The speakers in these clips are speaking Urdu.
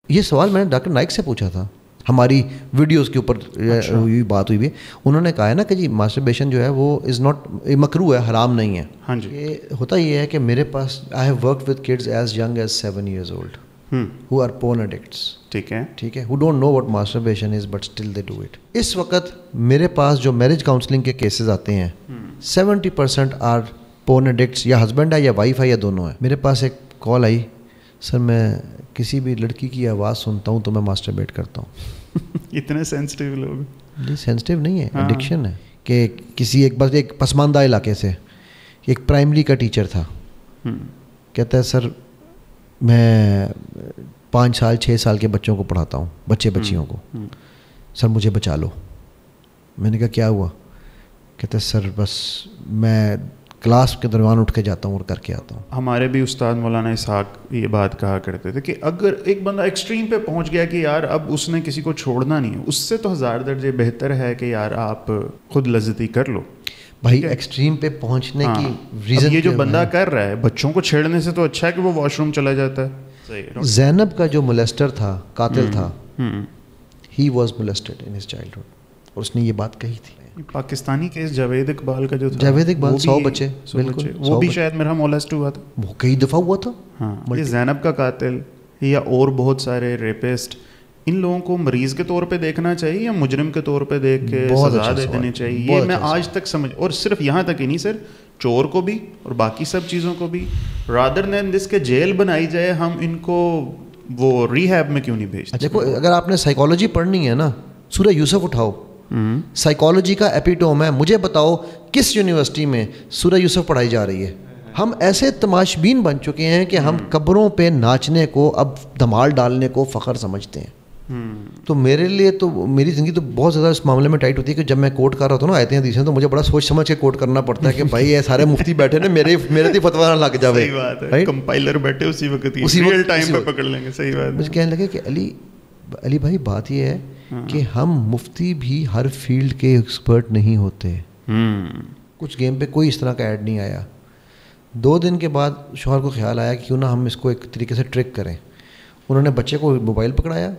یہ سوال میں نے ڈاکٹر نائک سے پوچھا تھا, ہماری ویڈیوز کے اوپر بات ہوئی بھی. انہوں نے کہا ہے نا کہ جی ماسٹربیشن جو ہے وہ از ناٹ مکروہ ہے, حرام نہیں ہے. ہاں جی. یہ ہوتا یہ ہے کہ میرے پاس I have worked with kids as young as 7 years old who are porn addicts. ٹھیک ہے, who don't know what masturbation is but still they do it. اس وقت میرے پاس جو میرج کاؤنسلنگ کے کیسز آتے ہیں 70% are porn addicts, یا ہسبینڈ ہے یا وائف ہے یا دونوں ہے. میرے پاس ایک کال آئی, سر میں کسی بھی لڑکی کی آواز سنتا ہوں تو میں ماسٹربیٹ کرتا ہوں. اتنے سینسٹیو لوگ. جی سینسٹیو نہیں ہے, ایڈکشن ہے. کہ کسی ایک پسماندہ علاقے سے ایک پرائمری کا ٹیچر تھا, کہتا ہے سر میں 5 سال 6 سال کے بچوں کو پڑھاتا ہوں, بچیوں کو, سر مجھے بچا لو. میں نے کہا کیا ہوا؟ کہتا ہے سر بس میں کلاس کے دوران اٹھ کے جاتا ہوں اور کر کے آتا ہوں. ہمارے بھی استاد مولانا اسحاق یہ بات کہا کرتے تھے کہ اگر ایک بندہ ایکسٹریم پہ پہنچ گیا کہ یار اب اس نے کسی کو چھوڑنا نہیں ہے, اس سے تو 1000 درجے بہتر ہے کہ یار آپ خود لذتی کر لو. بھائی ایکسٹریم پہ پہنچنے کی ریزن یہ جو بندہ کر رہا ہے بچوں کو چھیڑنے سے تو اچھا ہے کہ وہ واش روم چلا جاتا ہے. زینب کا جو مولیسٹر تھا, قاتل تھا, he was molested in his childhood, اور اس نے یہ بات کہی تھی. پاکستانی کیس جاوید اقبال کا جو تھا, جاوید اقبال 100 بچے, بالکل وہ بھی شاید میرا مولیسٹ ہوا تھا, وہ کئی دفعہ ہوا تھا. ہاں, یہ زینب کا قاتل یا اور بہت سارے ریپسٹ, ان لوگوں کو مریض کے طور پہ دیکھنا چاہیے یا مجرم کے طور پہ دیکھ کے سزا دے دینی چاہیے؟ یہ میں آج تک سمجھ, اور صرف یہاں تک ہی نہیں سر, چور کو بھی اور باقی سب چیزوں کو بھی, رادر دین دس کے جیل بنائی جائے, ہم ان کو وہ ریہیب میں کیوں نہیں بھیجتے؟ دیکھو اگر آپ نے سائیکالوجی پڑھنی ہے نا, سورہ یوسف اٹھاؤ, سائیکالوجی کا ایپیٹوم ہے. مجھے بتاؤ کس یونیورسٹی میں سورہ یوسف پڑھائی جا رہی ہے؟ ہم ایسے تماشبین بن چکے ہیں کہ ہم قبروں پہ ناچنے کو اب دھمال ڈالنے کو فخر سمجھتے ہیں. تو میرے لیے تو میری زندگی تو بہت زیادہ اس معاملے میں ٹائٹ ہوتی ہے کہ جب میں کوٹ کر رہا ہوتا ہوں نا آیتیں حدیثیں, تو مجھے بڑا سوچ سمجھ کے کوٹ کرنا پڑتا ہے کہ بھائی یہ سارے مفتی بیٹھے نا, میرے تو فتویٰ نہ لگ جاوے. صحیح بات ہے, کمپائلر بیٹھے اسی وقت ریئل ٹائم پہ پکڑ لیں گے. صحیح بات. مجھے کہنے لگے کہ علی بھائی بات یہ ہے کہ ہم مفتی بھی ہر فیلڈ کے ایکسپرٹ نہیں ہوتے. کچھ گیم پہ کوئی اس طرح کا ایڈ نہیں آیا. 2 دن کے بعد شوہر کو خیال آیا کہ کیوں نہ ہم اس کو ایک طریقے سے ٹرک کریں. انہوں نے بچے کو موبائل پکڑایا,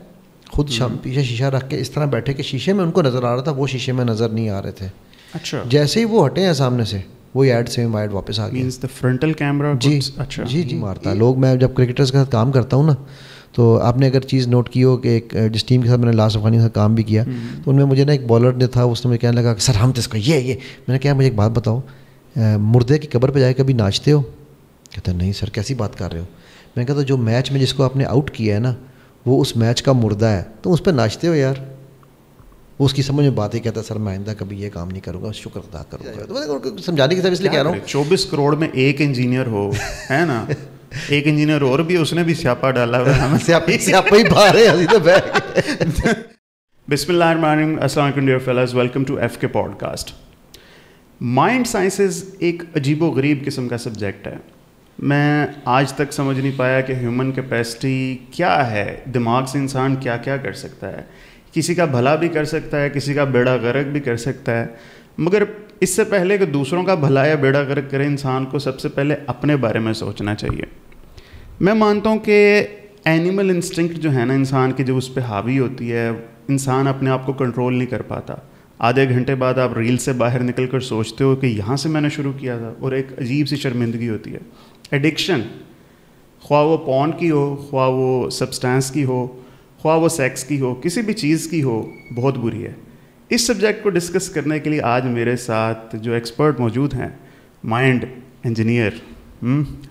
خود پیچھے شیشہ رکھ کے اس طرح بیٹھے کہ شیشے میں ان کو نظر آ رہا تھا, وہ شیشے میں نظر نہیں آ رہے تھے. اچھا. جیسے ہی وہ ہٹے ہیں سامنے سے, وہی ایڈ سیم ایڈ واپس آ گیا. فرنٹل کیمرہ جی مارتا. لوگ, میں جب کرکٹرز کے ساتھ کام کرتا ہوں نا, تو آپ نے اگر چیز نوٹ کی ہو کہ ایک جس ٹیم کے ساتھ میں نے لاسٹ افغانی کے ساتھ کام بھی کیا, تو ان میں مجھے نا ایک بالر نے تھا, اس نے مجھے کہنے لگا کہ سر ہم تو اس کو یہ میں نے کہا مجھے ایک بات بتاؤ, مردے کی قبر پہ جا کے کبھی ناچتے ہو؟ کہتا ہے نہیں سر, کیسی بات کر رہے ہو؟ میں نے کہا تو جو میچ میں جس کو آپ نے آؤٹ کیا ہے نا, وہ اس میچ کا مردہ ہے, تو اس پہ ناچتے ہو یار؟ وہ اس کی سمجھ میں بات ہی کہتا ہے سر میں آئندہ کبھی یہ کام نہیں کروں گا, شکر ادا کروں گا. تو سمجھانے کی سب اس لیے کہہ رہا ہوں 24 کروڑ میں ایک انجینئر ہو, ہے نا, ایک انجینئر اور بھی اس نے بھی سیاپا ڈالا ہوا ہے, ہمیں سیاپا ہی پا رہے ہیں. بسم اللہ الرحمن الرحیم. السلام علیکم dear fellows, welcome to F K podcast. Mind sciences ایک عجیب و غریب قسم کا سبجیکٹ ہے. میں آج تک سمجھ نہیں پایا کہ ہیومن کیپیسٹی کیا ہے, دماغ سے انسان کیا کیا کر سکتا ہے. کسی کا بھلا بھی کر سکتا ہے, کسی کا بیڑا غرق بھی کر سکتا ہے, مگر اس سے پہلے کہ دوسروں کا بھلا یا بیڑا غرق کرے, انسان کو سب سے پہلے اپنے بارے میں سوچنا چاہیے. میں مانتا ہوں کہ اینیمل انسٹنکٹ جو ہے نا انسان کی, جب اس پہ حاوی ہوتی ہے, انسان اپنے آپ کو کنٹرول نہیں کر پاتا. آدھے گھنٹے بعد آپ ریل سے باہر نکل کر سوچتے ہو کہ یہاں سے میں نے شروع کیا تھا, اور ایک عجیب سی شرمندگی ہوتی ہے. ایڈکشن, خواہ وہ پون کی ہو, خواہ وہ سبسٹانس کی ہو, خواہ وہ سیکس کی ہو, کسی بھی چیز کی ہو, بہت بری ہے. اس سبجیکٹ کو ڈسکس کرنے کے لیے آج میرے ساتھ جو ایکسپرٹ موجود ہیں, مائنڈ انجینئر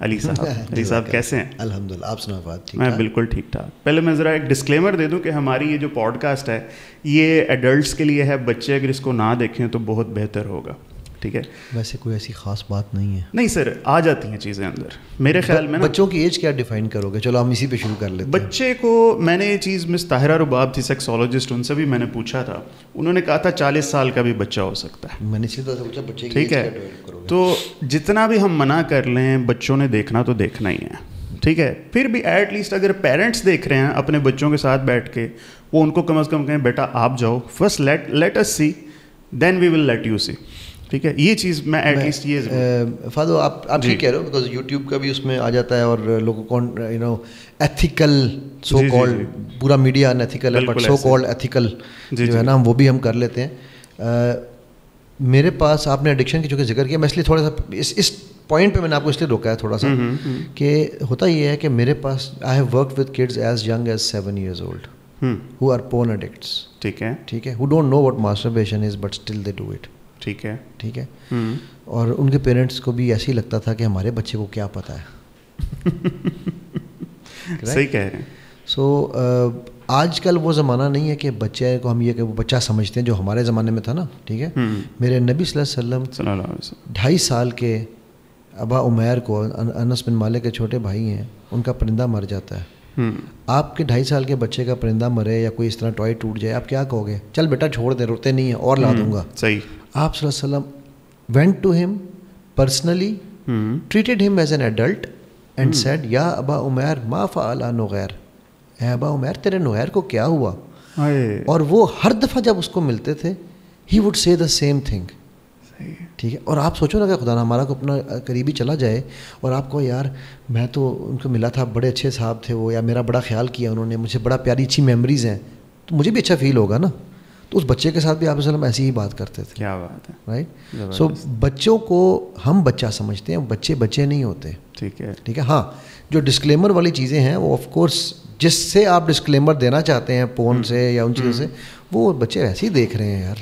علی صاحب. علی صاحب کیسے ہیں؟ الحمدللہ, آپ سنا بات؟ میں بالکل ٹھیک ٹھاک. پہلے میں ذرا ایک ڈسکلیمر دے دوں کہ ہماری یہ جو پوڈ کاسٹ ہے یہ ایڈلٹس کے لیے ہے, بچے اگر اس کو نہ دیکھیں تو بہت بہتر ہوگا. ٹھیک ہے, ویسے کوئی ایسی خاص بات نہیں ہے. نہیں سر, آ جاتی ہیں چیزیں اندر میرے خیال میں. بچوں کی ایج کیا ڈیفائن کرو گے؟ چلو ہم اسی پہ شروع کر لیتے ہیں. بچے کو میں نے یہ چیز مس طاہرہ رباب تھی سیکسولوجسٹ, ان سے بھی میں نے پوچھا تھا, انہوں نے کہا تھا 40 سال کا بھی بچہ ہو سکتا ہے. میں نے اسی طرح سے پوچھا بچے کی ٹھیک ہے, تو جتنا بھی ہم منع کر لیں بچوں نے دیکھنا تو دیکھنا ہی ہے. ٹھیک ہے, پھر بھی ایٹ لیسٹ اگر پیرنٹس دیکھ رہے ہیں اپنے بچوں کے ساتھ بیٹھ کے, وہ ان کو کم از کم کہیں بیٹا آپ جاؤ, first let us see then we will let you see. ٹھیک ہے, یہ چیز میں ایٹ لیسٹ یہ فادو آپ ٹھیک کہہ رہے ہو, بیکاز یوٹیوب کا بھی اس میں آ جاتا ہے اور لوگوں کو you know ethical so called, پورا میڈیا ان ایتھیکل ہے بٹ سو کالڈ ایتھیکل جو ہے نا وہ بھی ہم کر لیتے ہیں. میرے پاس آپ نے ایڈکشن کی چونکہ ذکر کیا, میں اس لیے تھوڑا سا اس پوائنٹ پہ میں نے آپ کو اس لیے روکا ہے تھوڑا سا, کہ ہوتا یہ ہے کہ میرے پاس I have worked with kids as young as 7 years old who are porn addicts. ٹھیک ہے, who don't know what masturbation is but still they do it. ٹھیک ہے, اور ان کے پیرنٹس کو بھی ایسے ہی لگتا تھا کہ ہمارے بچے کو کیا پتہ ہے. صحیح کہہ رہے ہیں. سو آج کل وہ زمانہ نہیں ہے کہ بچے کو ہم یہ کہ وہ بچہ سمجھتے ہیں جو ہمارے زمانے میں تھا نا. ٹھیک ہے, میرے نبی صلی اللہ علیہ وسلم 2.5 سال کے ابا عمیر کو, انس بن مالک کے چھوٹے بھائی ہیں, ان کا پرندہ مر جاتا ہے. آپ کے 2.5 سال کے بچے کا پرندہ مرے یا کوئی اس طرح ٹوائے ٹوٹ جائے, آپ کیا کہو گے؟ چل بیٹا چھوڑ دے, روتے نہیں ہیں اور لا دوں گا. صحیح. آپ صلی اللہ علیہ وسلم went to him personally, treated him as an adult and said یا ابا عمیر ما فعل نغیر, اے ابا عمیر تیرے نغیر کو کیا ہوا؟ اور وہ ہر دفعہ جب اس کو ملتے تھے he would say the same thing. ٹھیک ہے, اور آپ سوچو نا کہ خدا نہ ہمارا کو اپنا قریبی چلا جائے اور آپ کو یار میں تو ان کو ملا تھا, بڑے اچھے صاحب تھے وہ, یا میرا بڑا خیال کیا انہوں نے, مجھے بڑا پیاری اچھی میموریز ہیں, تو مجھے بھی اچھا فیل ہوگا نا. تو اس بچے کے ساتھ بھی آپ وسلم ایسی ہی بات کرتے تھے. کیا بات ہے, رائٹ. سو بچوں کو ہم بچہ سمجھتے ہیں, بچے نہیں ہوتے. ٹھیک ہے. ہاں, جو ڈسکلیمر والی چیزیں ہیں وہ آف کورس جس سے آپ ڈسکلیمر دینا چاہتے ہیں پون سے یا ان چیزوں سے, وہ بچے ایسے ہی دیکھ رہے ہیں یار,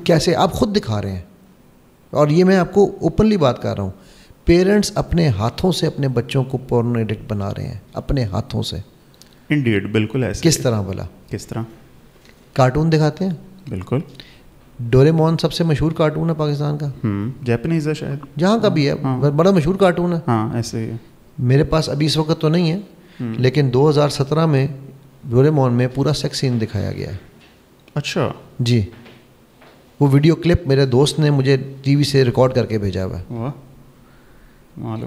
کیسے آپ خود دکھا رہے ہیں. اور یہ میں آپ کو اوپنلی بات کر رہا ہوں, پیرنٹس اپنے ہاتھوں سے اپنے بچوں کو پورن ایڈکٹ بنا رہے ہیں, اپنے ہاتھوں سے. انڈیڈ, بالکل ایسے. کس طرح بولا؟ کس طرح؟ کارٹون دکھاتے ہیں. بالکل. ڈوریمون سب سے مشہور کارٹون ہے پاکستان کا, جاپنیز ہے شاید, جہاں کا بھی ہے, بڑا مشہور کارٹون ہے. ہاں ایسے ہی ہے. میرے پاس ابھی اس وقت تو نہیں ہے, لیکن 2017 میں ڈوریمون میں پورا سیکس سین دکھایا گیا ہے. اچھا جی, وہ ویڈیو کلپ میرے دوست نے مجھے ٹی وی سے ریکارڈ کر کے بھیجا ہوا ہے.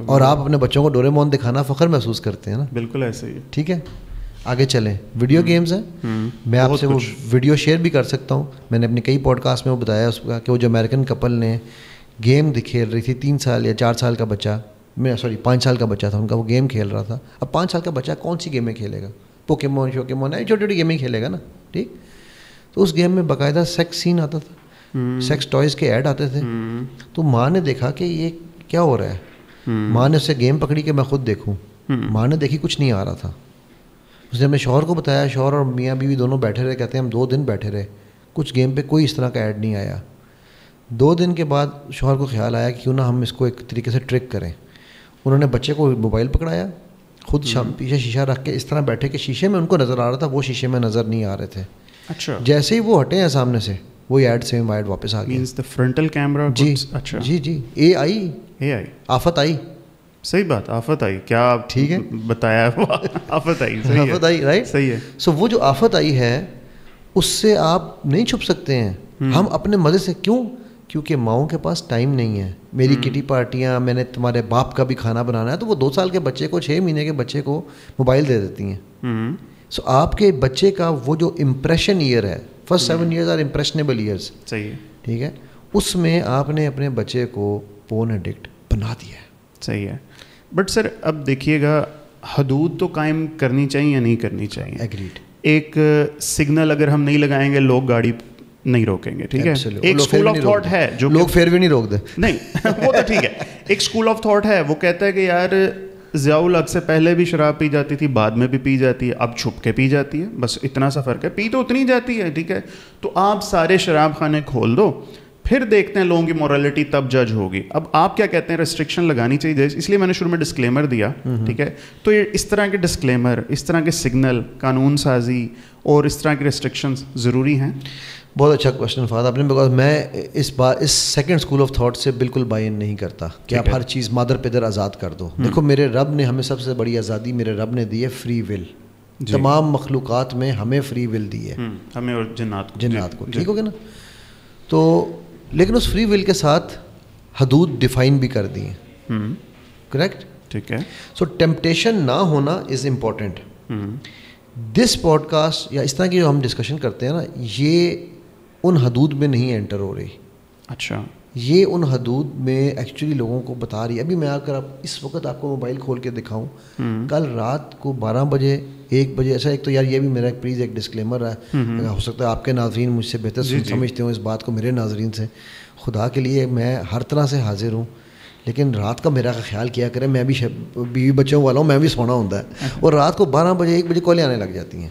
اور آپ اپنے بچوں کو ڈوریمون دکھانا فخر محسوس کرتے ہیں نا. بالکل ایسے ہی. ٹھیک ہے, آگے چلیں. ویڈیو گیمز ہیں, میں آپ سے وہ ویڈیو شیئر بھی کر سکتا ہوں. میں نے اپنے کئی پوڈ کاسٹ میں وہ بتایا اس کا کہ وہ جو امریکن کپل نے گیم کھیل رہی تھی, 3 سال یا 4 سال کا بچہ, میں 5 سال کا بچہ تھا ان کا, وہ گیم کھیل رہا تھا. اب 5 سال کا بچہ کون سی گیمیں کھیلے گا؟ پوکیمون شوکیمون ہے, چھوٹی چھوٹی گیمیں کھیلے گا نا. ٹھیک, تو اس گیم میں باقاعدہ سیکس سین آتا تھا, سیکس ٹوائز کے ایڈ آتے تھے. تو ماں نے دیکھا کہ یہ کیا ہو رہا ہے, ماں نے اس سے گیم پکڑی کہ میں خود دیکھوں. ماں نے دیکھی, کچھ نہیں آ رہا تھا. اس نے اپنے شوہر کو بتایا, شوہر اور میاں بیوی دونوں بیٹھے رہے, کہتے ہیں ہم 2 دن بیٹھے رہے, کچھ گیم پہ کوئی اس طرح کا ایڈ نہیں آیا. 2 دن کے بعد شوہر کو خیال آیا کہ کیوں نہ ہم اس کو ایک طریقے سے ٹرک کریں. انہوں نے بچے کو موبائل پکڑایا, خود پیچھے شیشہ رکھ کے اس طرح بیٹھے کہ شیشے میں ان کو نظر آ رہا تھا, وہ شیشے میں نظر نہیں آ رہے تھے. اچھا, جیسے ہی وہ ہٹے ہیں سامنے سے, وہی ایڈ سیم ایڈ واپس آ گئی. مینز دی فرنٹل کیمرہ. جی. اچھا جی اے آئی آفت آئی. صحیح بات, آفت آئی. کیا ٹھیک ہے بتایا, آفت آئی. آفت آئی, رائٹ. صحیح ہے. سو وہ جو آفت آئی ہے اس سے آپ نہیں چھپ سکتے ہیں. ہم اپنے مزے سے, کیونکہ ماؤں کے پاس ٹائم نہیں ہے. میری کٹی پارٹیاں, میں نے تمہارے باپ کا بھی کھانا بنانا ہے, تو وہ 2 سال کے بچے کو 6 مہینے کے بچے کو موبائل دے دیتی ہیں. سو آپ کے بچے کا وہ جو امپریشن ایئر ہے, first 7 years are impressionable years. صحیح ہے. ٹھیک ہے, اس میں آپ نے اپنے بچے کو پورن ایڈکٹ بنا دیا ہے. صحیح ہے. بٹ سر اب دیکھیے گا, حدود تو قائم کرنی چاہیے یا نہیں کرنی چاہیے؟ ایگریڈ. ایک سگنل اگر ہم نہیں لگائیں گے, لوگ گاڑی نہیں روکیں گے. ٹھیک ہے, ایک اسکول آف تھاٹ ہے جو لوگ پھر بھی نہیں روک دے. نہیں وہ تو ٹھیک ہے, ایک اسکول آف تھاٹ ہے, وہ کہتا ہے کہ یار ضیاء الحق سے پہلے بھی شراب پی جاتی تھی, بعد میں بھی پی جاتی ہے, اب چھپ کے پی جاتی ہے, بس اتنا سا فرق ہے, پی تو اتنی جاتی ہے. ٹھیک ہے, تو آپ سارے شراب خانے کھول دو, پھر دیکھتے ہیں لوگوں کی مورالٹی تب جج ہوگی. اب آپ کیا کہتے ہیں, ریسٹرکشن لگانی چاہیے؟ اس لیے میں نے شروع میں ڈسکلیمر دیا. ٹھیک ہے, تو یہ اس طرح کے ڈسکلیمر, اس طرح کے سگنل, قانون سازی اور اس طرح کی ریسٹرکشنز ضروری ہیں. بہت اچھا کوشچن فہد آپ نے, بیکاز میں اس سیکنڈ اسکول آف تھاٹ سے بالکل بائی ان نہیں کرتا کہ آپ ہر چیز مادر پیدر آزاد کر دو. دیکھو, میرے رب نے ہمیں سب سے بڑی آزادی میرے رب نے دی ہے فری ول. تمام مخلوقات میں ہمیں فری ول دی ہے, ہمیں اور جنات کو. ٹھیک ہو گیا نا. تو لیکن اس فری ول کے ساتھ حدود ڈیفائن بھی کر دی ہیں. کریکٹ. ٹھیک ہے. سو ٹیمپٹیشن نہ ہونا is important. This podcast یا اس طرح کی جو ہم ڈسکشن کرتے ہیں نا, یہ ان حدود میں نہیں انٹر ہو رہی. اچھا, یہ ان حدود میں ایکچولی لوگوں کو بتا رہی ہے. ابھی میں اگر اس وقت آپ کو موبائل کھول کے دکھاؤں, کل رات کو 12 بجے 1 بجے, ایسا ایک تو یار یہ بھی میرا پلیز ایک ڈسکلیمر ہے, ہو سکتا ہے آپ کے ناظرین مجھ سے بہتر سمجھتے ہوں اس بات کو میرے ناظرین سے. خدا کے لیے میں ہر طرح سے حاضر ہوں, لیکن رات کا میرا خیال کیا کریں. میں بھی بیوی بچوں والا ہوں, میں بھی سونا ہوتا ہے, اور رات کو 12 بجے 1 بجے کالیں آنے لگ جاتی ہیں.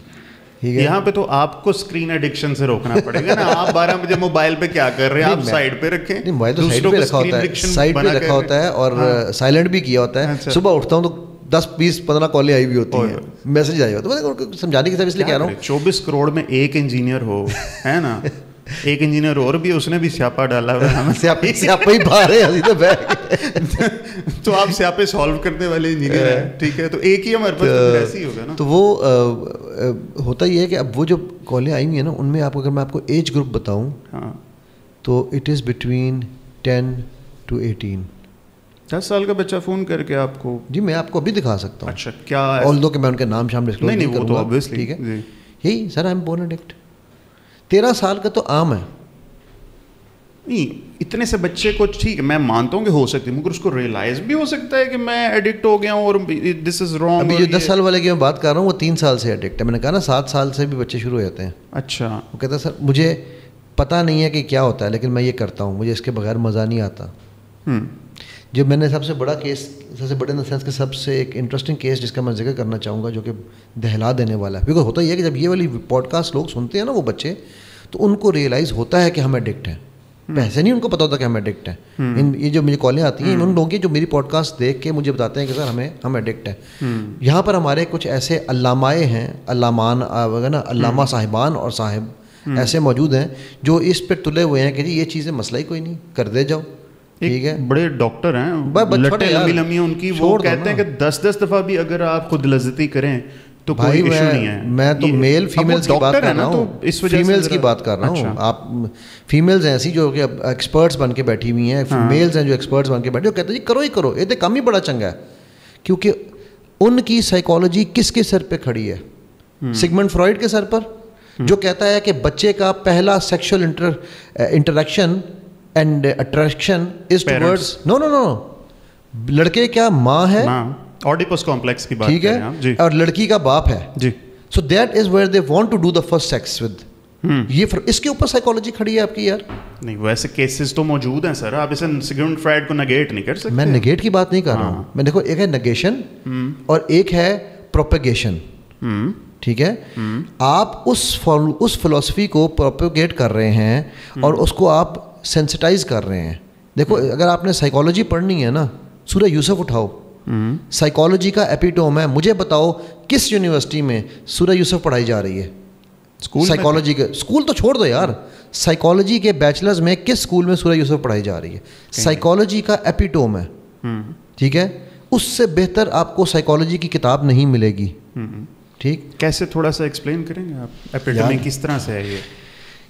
یہاں پہ تو آپ کو اسکرین ایڈکشن سے روکنا پڑے گا نا. آپ 12 بجے موبائل پہ کیا کر رہے ہیں, آپ سائڈ پہ رکھیں. موبائل تو سائڈ پہ رکھا ہوتا ہے, سائڈ پہ رکھا ہوتا ہے اور سائلنٹ بھی کیا ہوتا ہے. صبح اٹھتا ہوں تو 10 20 15 کالیں آئی ہوئی ہوتی ہیں, میسج آئی ہوتا ہے. سمجھانے کی سب اس لیے کہہ رہا ہوں 24 کروڑ میں ایک انجینئر ہو, ہے نا, ایک انجینئر اور بھی اس نے بھی سیاپا ڈالا ہوا ہے. سیاپا ہی پا رہے ہیں تو آپ سیاپے سالو کرنے والے انجینئر ہیں, ٹھیک ہے, تو ایک ہی ہمارے پاس ایسے ہی ہوگا نا. تو وہ ہوتا یہ ہے کہ اب وہ جو کالیں آئی ہوئی ہیں نا, ان میں آپ اگر میں آپ کو ایج گروپ بتاؤں تو اٹ از بٹوین 10 to 18. 10 سال کا بچہ فون کر کے آپ کو, جی میں آپ کو ابھی دکھا سکتا ہوں. اچھا کیا, آلدو کہ میں ان کے نام شام ڈسکلوز نہیں کروں گا, ٹھیک ہے. یہی سر, آئی ایم بورن ایڈکٹ. 13 سال کا تو عام ہے. نہیں, اتنے سے بچے کو ٹھیک ہے میں مانتا ہوں کہ ہو سکتی ہے, مگر اس کو ریئلائز بھی ہو سکتا ہے کہ میں ایڈکٹ ہو گیا ہوں اور دس از رانگ. ابھی جو 10 سال والے کی میں بات کر رہا ہوں وہ 3 سال سے ایڈکٹ ہے. میں نے کہا نا 7 سال سے بھی بچے شروع ہو جاتے ہیں. اچھا. وہ کہتا ہے سر مجھے پتہ نہیں ہے کہ کیا ہوتا ہے, لیکن میں یہ کرتا ہوں, مجھے اس کے بغیر مزہ نہیں آتا. جو میں نے سب سے بڑا کیس, سب سے بڑے ان دا سینس کہ سب سے ایک انٹرسٹنگ کیس جس کا میں ذکر کرنا چاہوں گا, جو کہ دہلا دینے والا ہے. بیکاز ہوتا یہ ہے کہ جب یہ والی پوڈ کاسٹ لوگ سنتے ہیں نا وہ بچے, تو ان کو ریئلائز ہوتا ہے کہ ہم ایڈکٹ ہیں. ایسے نہیں ان کو پتا ہوتا کہ ہم ایڈکٹ ہیں. یہ جو مجھے کالیں آتی ہیں ان لوگوں کی جو میری پوڈ کاسٹ دیکھ کے مجھے بتاتے ہیں کہ سر ہم ایڈکٹ ہیں. یہاں پر ہمارے کچھ ایسے علامائے ہیں, علامہ صاحبان اور صاحب ایسے موجود ہیں جو اس پہ تلے ہوئے ہیں کہ جی یہ چیزیں مسئلہ ہی کوئی نہیں, کر دے جاؤ. ٹھیک ہے, بڑے ڈاکٹر ہیں لٹے لمبی ان کی, وہ کہتے ہیں کہ 10 دفعہ بھی اگر آپ خود لذتی کریں تو کوئی ایشو نہیں ہے. میں تو میل فیمیلز کی بات کر رہا ہوں, فیمیلز کی بات کر رہا ہوں. آپ فیمیلز ہیں ایسی جو کہ ایکسپرٹس بن کے بیٹھی ہوئی ہیں, میلز ہیں جو ایکسپرٹس بن کے بیٹھے, وہ کہتے ہیں جی کرو ہی کرو, یہ تو کم ہی بڑا چنگا ہے. کیونکہ ان کی سائیکالوجی کس کے سر پہ کھڑی ہے؟ سگمنڈ فرائڈ کے سر پر, جو کہتا ہے کہ بچے کا پہلا sexual interaction and attraction is towards نو لڑکے کیا ماں ہے, اوڈیپس کمپلیکس کی بات ٹھیک ہے, اور لڑکی کا باپ ہے. جی. So that is where they want to do the first sex with. یہ اس کے اوپر سائیکالوجی کھڑی ہے آپ کی. یار نہیں, ویسے کیسز تو موجود ہیں سر, آپ اسے سگمنڈ فرائڈ کو نگیٹ نہیں کر سکتے. میں نگیٹ کی بات نہیں کر رہا ہوں. میں دیکھو, ایک ہے نگیشن اور ایک ہے پروپیگیشن. ٹھیک ہے, آپ اس فلسفی کو پروپیگیٹ کر رہے ہیں اور اس کو آپ سینسٹائز کر رہے ہیں. دیکھو اگر آپ نے سائیکالوجی پڑھنی ہے نا, سورہ یوسف اٹھاؤ, سائیکالوجی کا ایپیٹوم ہے. مجھے بتاؤ کس یونیورسٹی میں سورہ یوسف پڑھائی جا رہی ہے؟ سائیکالوجی کے اسکول تو چھوڑ دو یار, سائیکالوجی کے بیچلرز میں کس اسکول میں سورہ یوسف پڑھائی جا رہی ہے؟ سائیکالوجی کا ایپیٹوم ہے. ٹھیک ہے, اس سے بہتر آپ کو سائیکالوجی کی کتاب نہیں ملے گی. ٹھیک, کیسے تھوڑا سا ایکسپلین کریں گے آپ, ایپیٹوم کس طرح سے ہے, یہ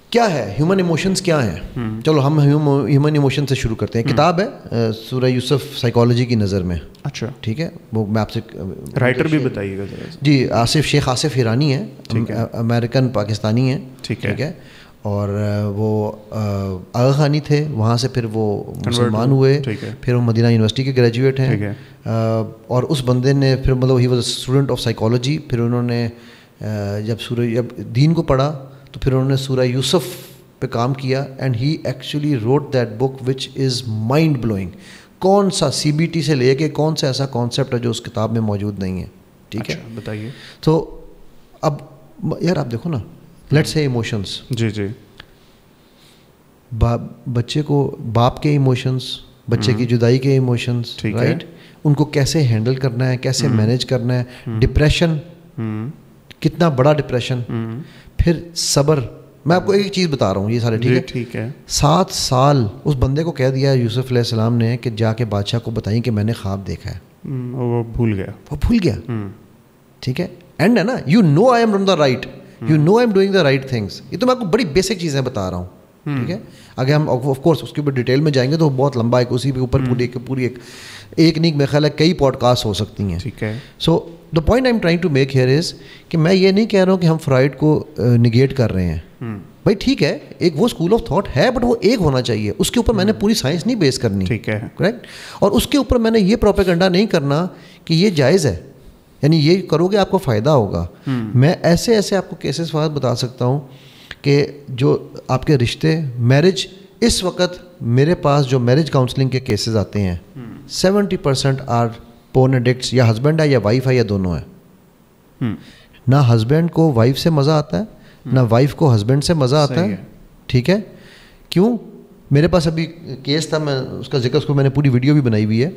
کیا ہے, ہیومن ایموشنز کیا ہیں؟ چلو ہم ہیومن ایموشن سے شروع کرتے ہیں. کتاب ہے سورہ یوسف سائیکالوجی کی نظر میں. اچھا ٹھیک ہے, وہ میں آپ سے رائٹر بھی بتائیے گا. جی, شیخ آصف ایرانی ہیں, امریکن پاکستانی ہیں. ٹھیک ہے, اور وہ آغا خانی تھے, وہاں سے پھر وہ مسلمان ہوئے, پھر وہ مدینہ یونیورسٹی کے گریجویٹ ہیں. اور اس بندے نے پھر مطلب he was a student of psychology. پھر انہوں نے جب دین کو پڑھا تو پھر انہوں نے سورہ یوسف پہ کام کیا, and he actually wrote that book which is mind blowing. کون سا CBT سے لے کے کون سا ایسا کانسیپٹ ہے جو اس کتاب میں موجود نہیں ہے. ٹھیک ہے, بتائیے. تو اب یار آپ دیکھو نا, لیٹس سے ایموشنس. جی. بچے کو باپ کے ایموشنس, بچے کی جدائی کے ایموشنس, رائٹ, ان کو کیسے ہینڈل کرنا ہے, کیسے مینیج کرنا ہے. ڈپریشن, کتنا بڑا ڈپریشن. پھر صبر. میں آپ کو ایک چیز بتا رہا ہوں, یہ سارے ٹھیک ہے. 7 سال اس بندے کو کہہ دیا یوسف علیہ السلام نے کہ جا کے بادشاہ کو بتائیں کہ میں نے خواب دیکھا ہے. وہ بھول گیا. ٹھیک ہے, اینڈ ہے نا, you know I am on the right, you know I am doing the right things. یہ تو میں آپ کو بڑی بیسک چیزیں بتا رہا ہوں. ٹھیک ہے, اگر ہم آف کورس اس کے اوپر ڈیٹیل میں جائیں گے تو بہت لمبا ہے, اسی کے اوپر پوری ایک نہیں میرا خیال ہے کئی پوڈ کاسٹ ہو سکتی ہیں. ٹھیک ہے. So the point I am trying to make here is کہ میں یہ نہیں کہہ رہا ہوں کہ ہم فرائڈ کو نگیٹ کر رہے ہیں. بھائی ٹھیک ہے ایک وہ اسکول آف تھاٹ ہے بٹ وہ ایک ہونا چاہیے, اس کے اوپر میں نے پوری سائنس نہیں بیس کرنی, ٹھیک ہے, کریکٹ, اور اس کے اوپر میں نے یہ پروپیگنڈا نہیں کرنا کہ یہ جائز ہے, یعنی یہ کرو گے آپ کو فائدہ ہوگا. میں ایسے ایسے آپ کو کیسز فقط بتا سکتا ہوں کہ جو آپ کے رشتے میرج, اس وقت میرے پاس جو میرج کاؤنسلنگ کے کیسز آتے ہیں 70% آر پورن ایڈکٹس, یا ہسبینڈ ہے یا وائف ہے یا دونوں ہیں. نہ ہسبینڈ کو وائف سے مزہ آتا ہے, نہ وائف کو ہسبینڈ سے مزہ آتا ہے. ٹھیک ہے, کیوں؟ میرے پاس ابھی کیس تھا, میں اس کا ذکر, اس کو میں نے پوری ویڈیو بھی بنائی ہوئی ہے,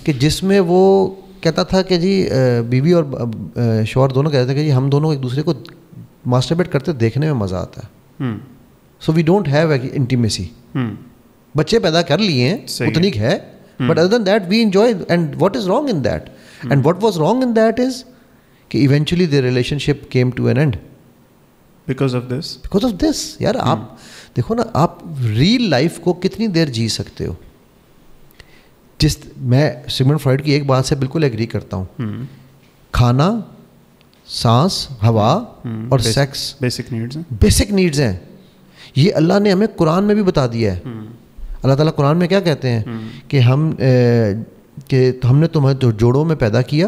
کہ جس میں وہ کہتا تھا کہ جی بیوی اور شوہر دونوں کہتے تھے کہ جی ہم دونوں ایک دوسرے کو ماسٹربیٹ کرتے دیکھنے میں مزہ آتا ہے. So we don't have intimacy. بچے پیدا کر لیے ہیں اتنی ہے, but other than that we enjoy. And what is wrong in that, and what was wrong in that is کہ eventually the relationship came to an end because of this. یار آپ دیکھو نا, آپ ریئل لائف کو کتنی دیر جی سکتے ہو. میں سیگمنڈ فرائڈ کی ایک بات سے بالکل ایگری کرتا ہوں, کھانا, سانس, ہوا اور سیکس بیسک نیڈز ہیں. یہ اللہ نے ہمیں قرآن میں بھی بتا دیا ہے. اللہ تعالیٰ قرآن میں کیا کہتے ہیں کہ ہم نے تمہیں جوڑوں میں پیدا کیا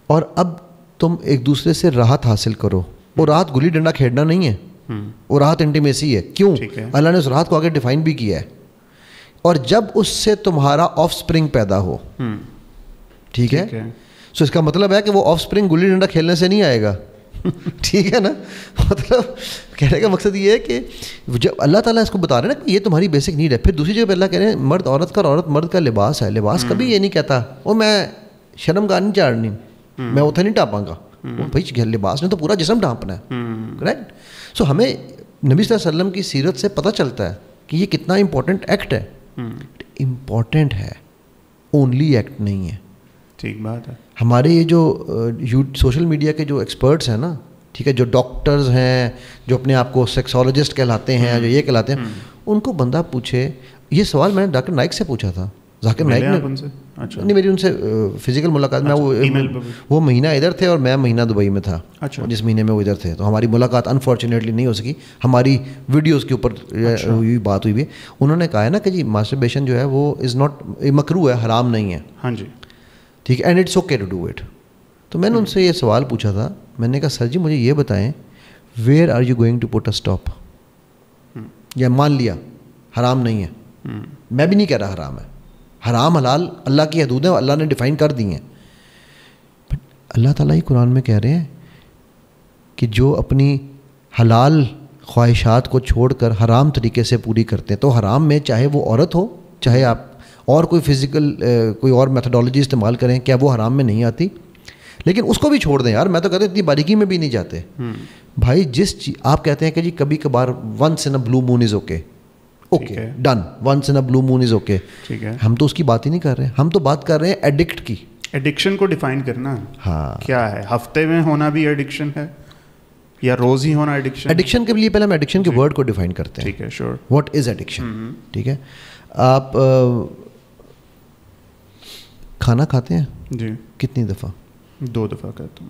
اور اب تم ایک دوسرے سے راحت حاصل کرو. وہ راحت گلی ڈنڈا کھیلنا نہیں ہے, وہ راحت انٹیمیسی ہے. کیوں؟ اللہ نے اس راحت کو آگے ڈیفائن بھی کیا ہے. اور جب اس سے تمہارا آف سپرنگ پیدا ہو, ٹھیک ہے, سو اس کا مطلب ہے کہ وہ آف سپرنگ گلی ڈنڈا کھیلنے سے نہیں آئے گا. ٹھیک ہے نا, مطلب کہنے کا مقصد یہ ہے کہ جب اللہ تعالیٰ اس کو بتا رہے ہیں نا کہ یہ تمہاری بیسک نیڈ ہے. پھر دوسری جگہ پہ اللہ کہہ رہے ہیں مرد عورت کا اور عورت مرد کا لباس ہے. لباس کبھی یہ نہیں کہتا وہ میں شرم گاہ نہیں چاڑنی, میں اتنا نہیں ٹاپاں گا. بھائی لباس نے تو پورا جسم ڈھانپنا ہے, کریکٹ. سو ہمیں نبی صلی اللہ علیہ وسلم کی سیرت سے پتہ چلتا ہے کہ یہ کتنا امپورٹنٹ ایکٹ ہے. امپورٹنٹ ہے, اونلی ایکٹ نہیں ہے. ٹھیک بات ہے. ہمارے یہ جو سوشل میڈیا کے جو ایکسپرٹس ہیں نا, ٹھیک ہے, جو ڈاکٹرز ہیں, جو اپنے آپ کو سیکسولوجسٹ کہلاتے ہیں, جو یہ کہلاتے ہیں, ان کو بندہ پوچھے, یہ سوال میں نے ڈاکٹر نائک سے پوچھا تھا. ذاکر نائک نے نہیں, میری ان سے فزیکل ملاقات, میں وہ مہینہ ادھر تھے اور میں مہینہ دبئی میں تھا, جس مہینے میں وہ ادھر تھے, تو ہماری ملاقات انفارچونیٹلی نہیں ہو سکی. ہماری ویڈیوز کے اوپر بات ہوئی بھی. انہوں نے کہا ہے نا کہ جی ماسٹربیشن جو ہے وہ از ناٹ مکروہ ہے, حرام نہیں ہے. ہاں جی, ٹھیک ہے, and it's okay to do it. تو میں نے ان سے یہ سوال پوچھا تھا, میں نے کہا سر جی مجھے یہ بتائیں, where are you going to put a stop. یا مان لیا حرام نہیں ہے, میں بھی نہیں کہہ رہا حرام ہے, حرام حلال اللہ کی حدود ہیں, اللہ نے ڈیفائن کر دی ہیں. بٹ اللہ تعالیٰ ہی قرآن میں کہہ رہے ہیں کہ جو اپنی حلال خواہشات کو چھوڑ کر حرام طریقے سے پوری کرتے ہیں, تو حرام میں چاہے وہ عورت ہو, چاہے آپ اور کوئی فزیکل کوئی اور میتھڈالوجی استعمال کریں, کیا وہ حرام میں نہیں آتی؟ لیکن اس کو بھی چھوڑ دیں یار. میں تو کہتا ہوں اتنی باریکی میں بھی نہیں جاتے. بھائی جس آپ کہتے ہیں کہ جی کبھی کبھار once in a blue moon is okay, okay done, once in a blue moon is okay. ہم تو اس کی بات ہی نہیں کر رہے, ہم تو بات کر رہے ہیں ایڈکٹ کی. ایڈکشن کو ڈیفائن کرنا. ہاں, کیا ہے ہفتے میں ہونا بھی ایڈکشن ہے یا روز ہی ہونا ایڈکشن؟ ایڈکشن کے لیے پہلے ہم ایڈکشن کے ورڈ کو ڈیفائن کرتے ہیں. ٹھیک ہے, شیور. What is addiction? ٹھیک ہے, آپ کھانا کھاتے ہیں جی کتنی دفعہ؟ 2 دفعہ کھاتا ہوں.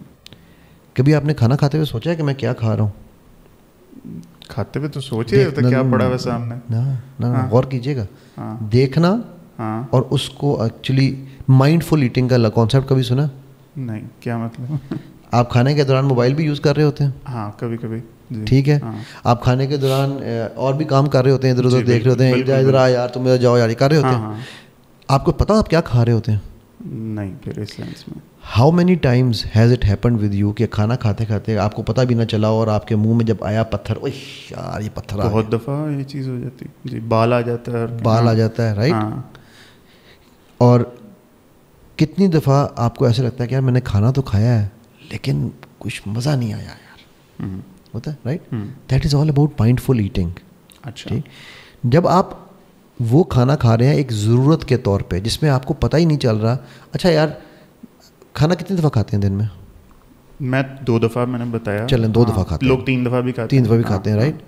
کبھی آپ نے کھانا کھاتے ہوئے سوچا ہے کہ میں کیا کھا رہا ہوں؟ کھاتے ہوئے تو سوچ ہی رہتا کیا پڑا ہوا سامنے. نا غور کیجیے گا, دیکھنا اور اس کو ایکچولی مائنڈ فل ایٹنگ کا کانسیپٹ کبھی سنا؟ نہیں, کیا مطلب؟ آپ کھانے کے دوران موبائل بھی یوز کر رہے ہوتے ہیں؟ ہاں کبھی کبھی. ٹھیک ہے, آپ کھانے کے دوران اور بھی کام کر رہے ہوتے ہیں, ادھر ادھر دیکھ رہے ہوتے ہیں, ادھر آ یار تم ادھر جاؤ یار, کر رہے ہوتے ہیں. آپ کو پتا آپ کیا کھا رہے ہوتے ہیں؟ نہیں. پھر اس سینس میں how many Times has it happened with you کہ کھانا کھاتے کھاتے آپ کو پتہ بھی نہ چلا اور آپ کے منہ میں جب آیا پتھر, اوہ یار یہ پتھر آ گیا. بہت دفعہ یہ چیز ہو جاتی جی, بال آ جاتا ہے. بال آ جاتا ہے, رائٹ. اور کتنی دفعہ آپ کو ایسے لگتا ہے کہ یار میں نے کھانا تو کھایا ہے لیکن کچھ مزہ نہیں آیا یار, ہوتا ہے, right. That is all about mindful eating. اچھا, جب آپ وہ کھانا کھا رہے ہیں ایک ضرورت کے طور پہ جس میں آپ کو پتہ ہی نہیں چل رہا. اچھا یار کھانا کتنی دفعہ کھاتے ہیں دن میں؟ میں 2 دفعہ, میں نے بتایا. چلیں 2 دفعہ کھاتے ہیں. لوگ 3 دفعہ بھی کھاتے ہیں. 3 دفعہ بھی کھاتے ہیں, رائٹ.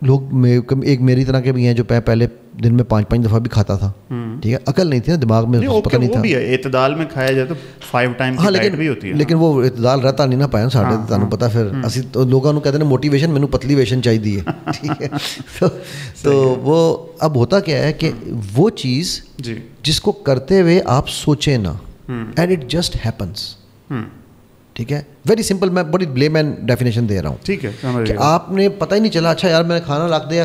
لوگ ایک میری طرح کے بھی ہیں جو پہلے دن میں 5 دفعہ بھی کھاتا تھا, ٹھیک ہے, عقل نہیں تھی نا, دماغ میں پتہ نہیں تھا. اعتدال میں کھایا جائے تو 5 ٹائم کی ڈائٹ بھی ہوتی ہے, لیکن وہ اعتدال رہتا نہیں نا پایا ساڈے, تانوں پتا پھر اسی لوگوں کو کہتے ہیں موٹیویشن, مینوں پتلی ویشن چاہیے, ٹھیک ہے. تو وہ اب ہوتا کیا ہے کہ وہ چیز جس کو کرتے ہوئے آپ سوچیں نا, اینڈ اٹ جسٹ ہیپنس, ٹھیک ہے, ویری سمپل, میں بڑی بلیم اینڈ ڈیفینیشن دے رہا ہوں, ٹھیک ہے, کہ آپ نے پتہ ہی نہیں چلا, اچھا یار میں نے کھانا رکھ دیا,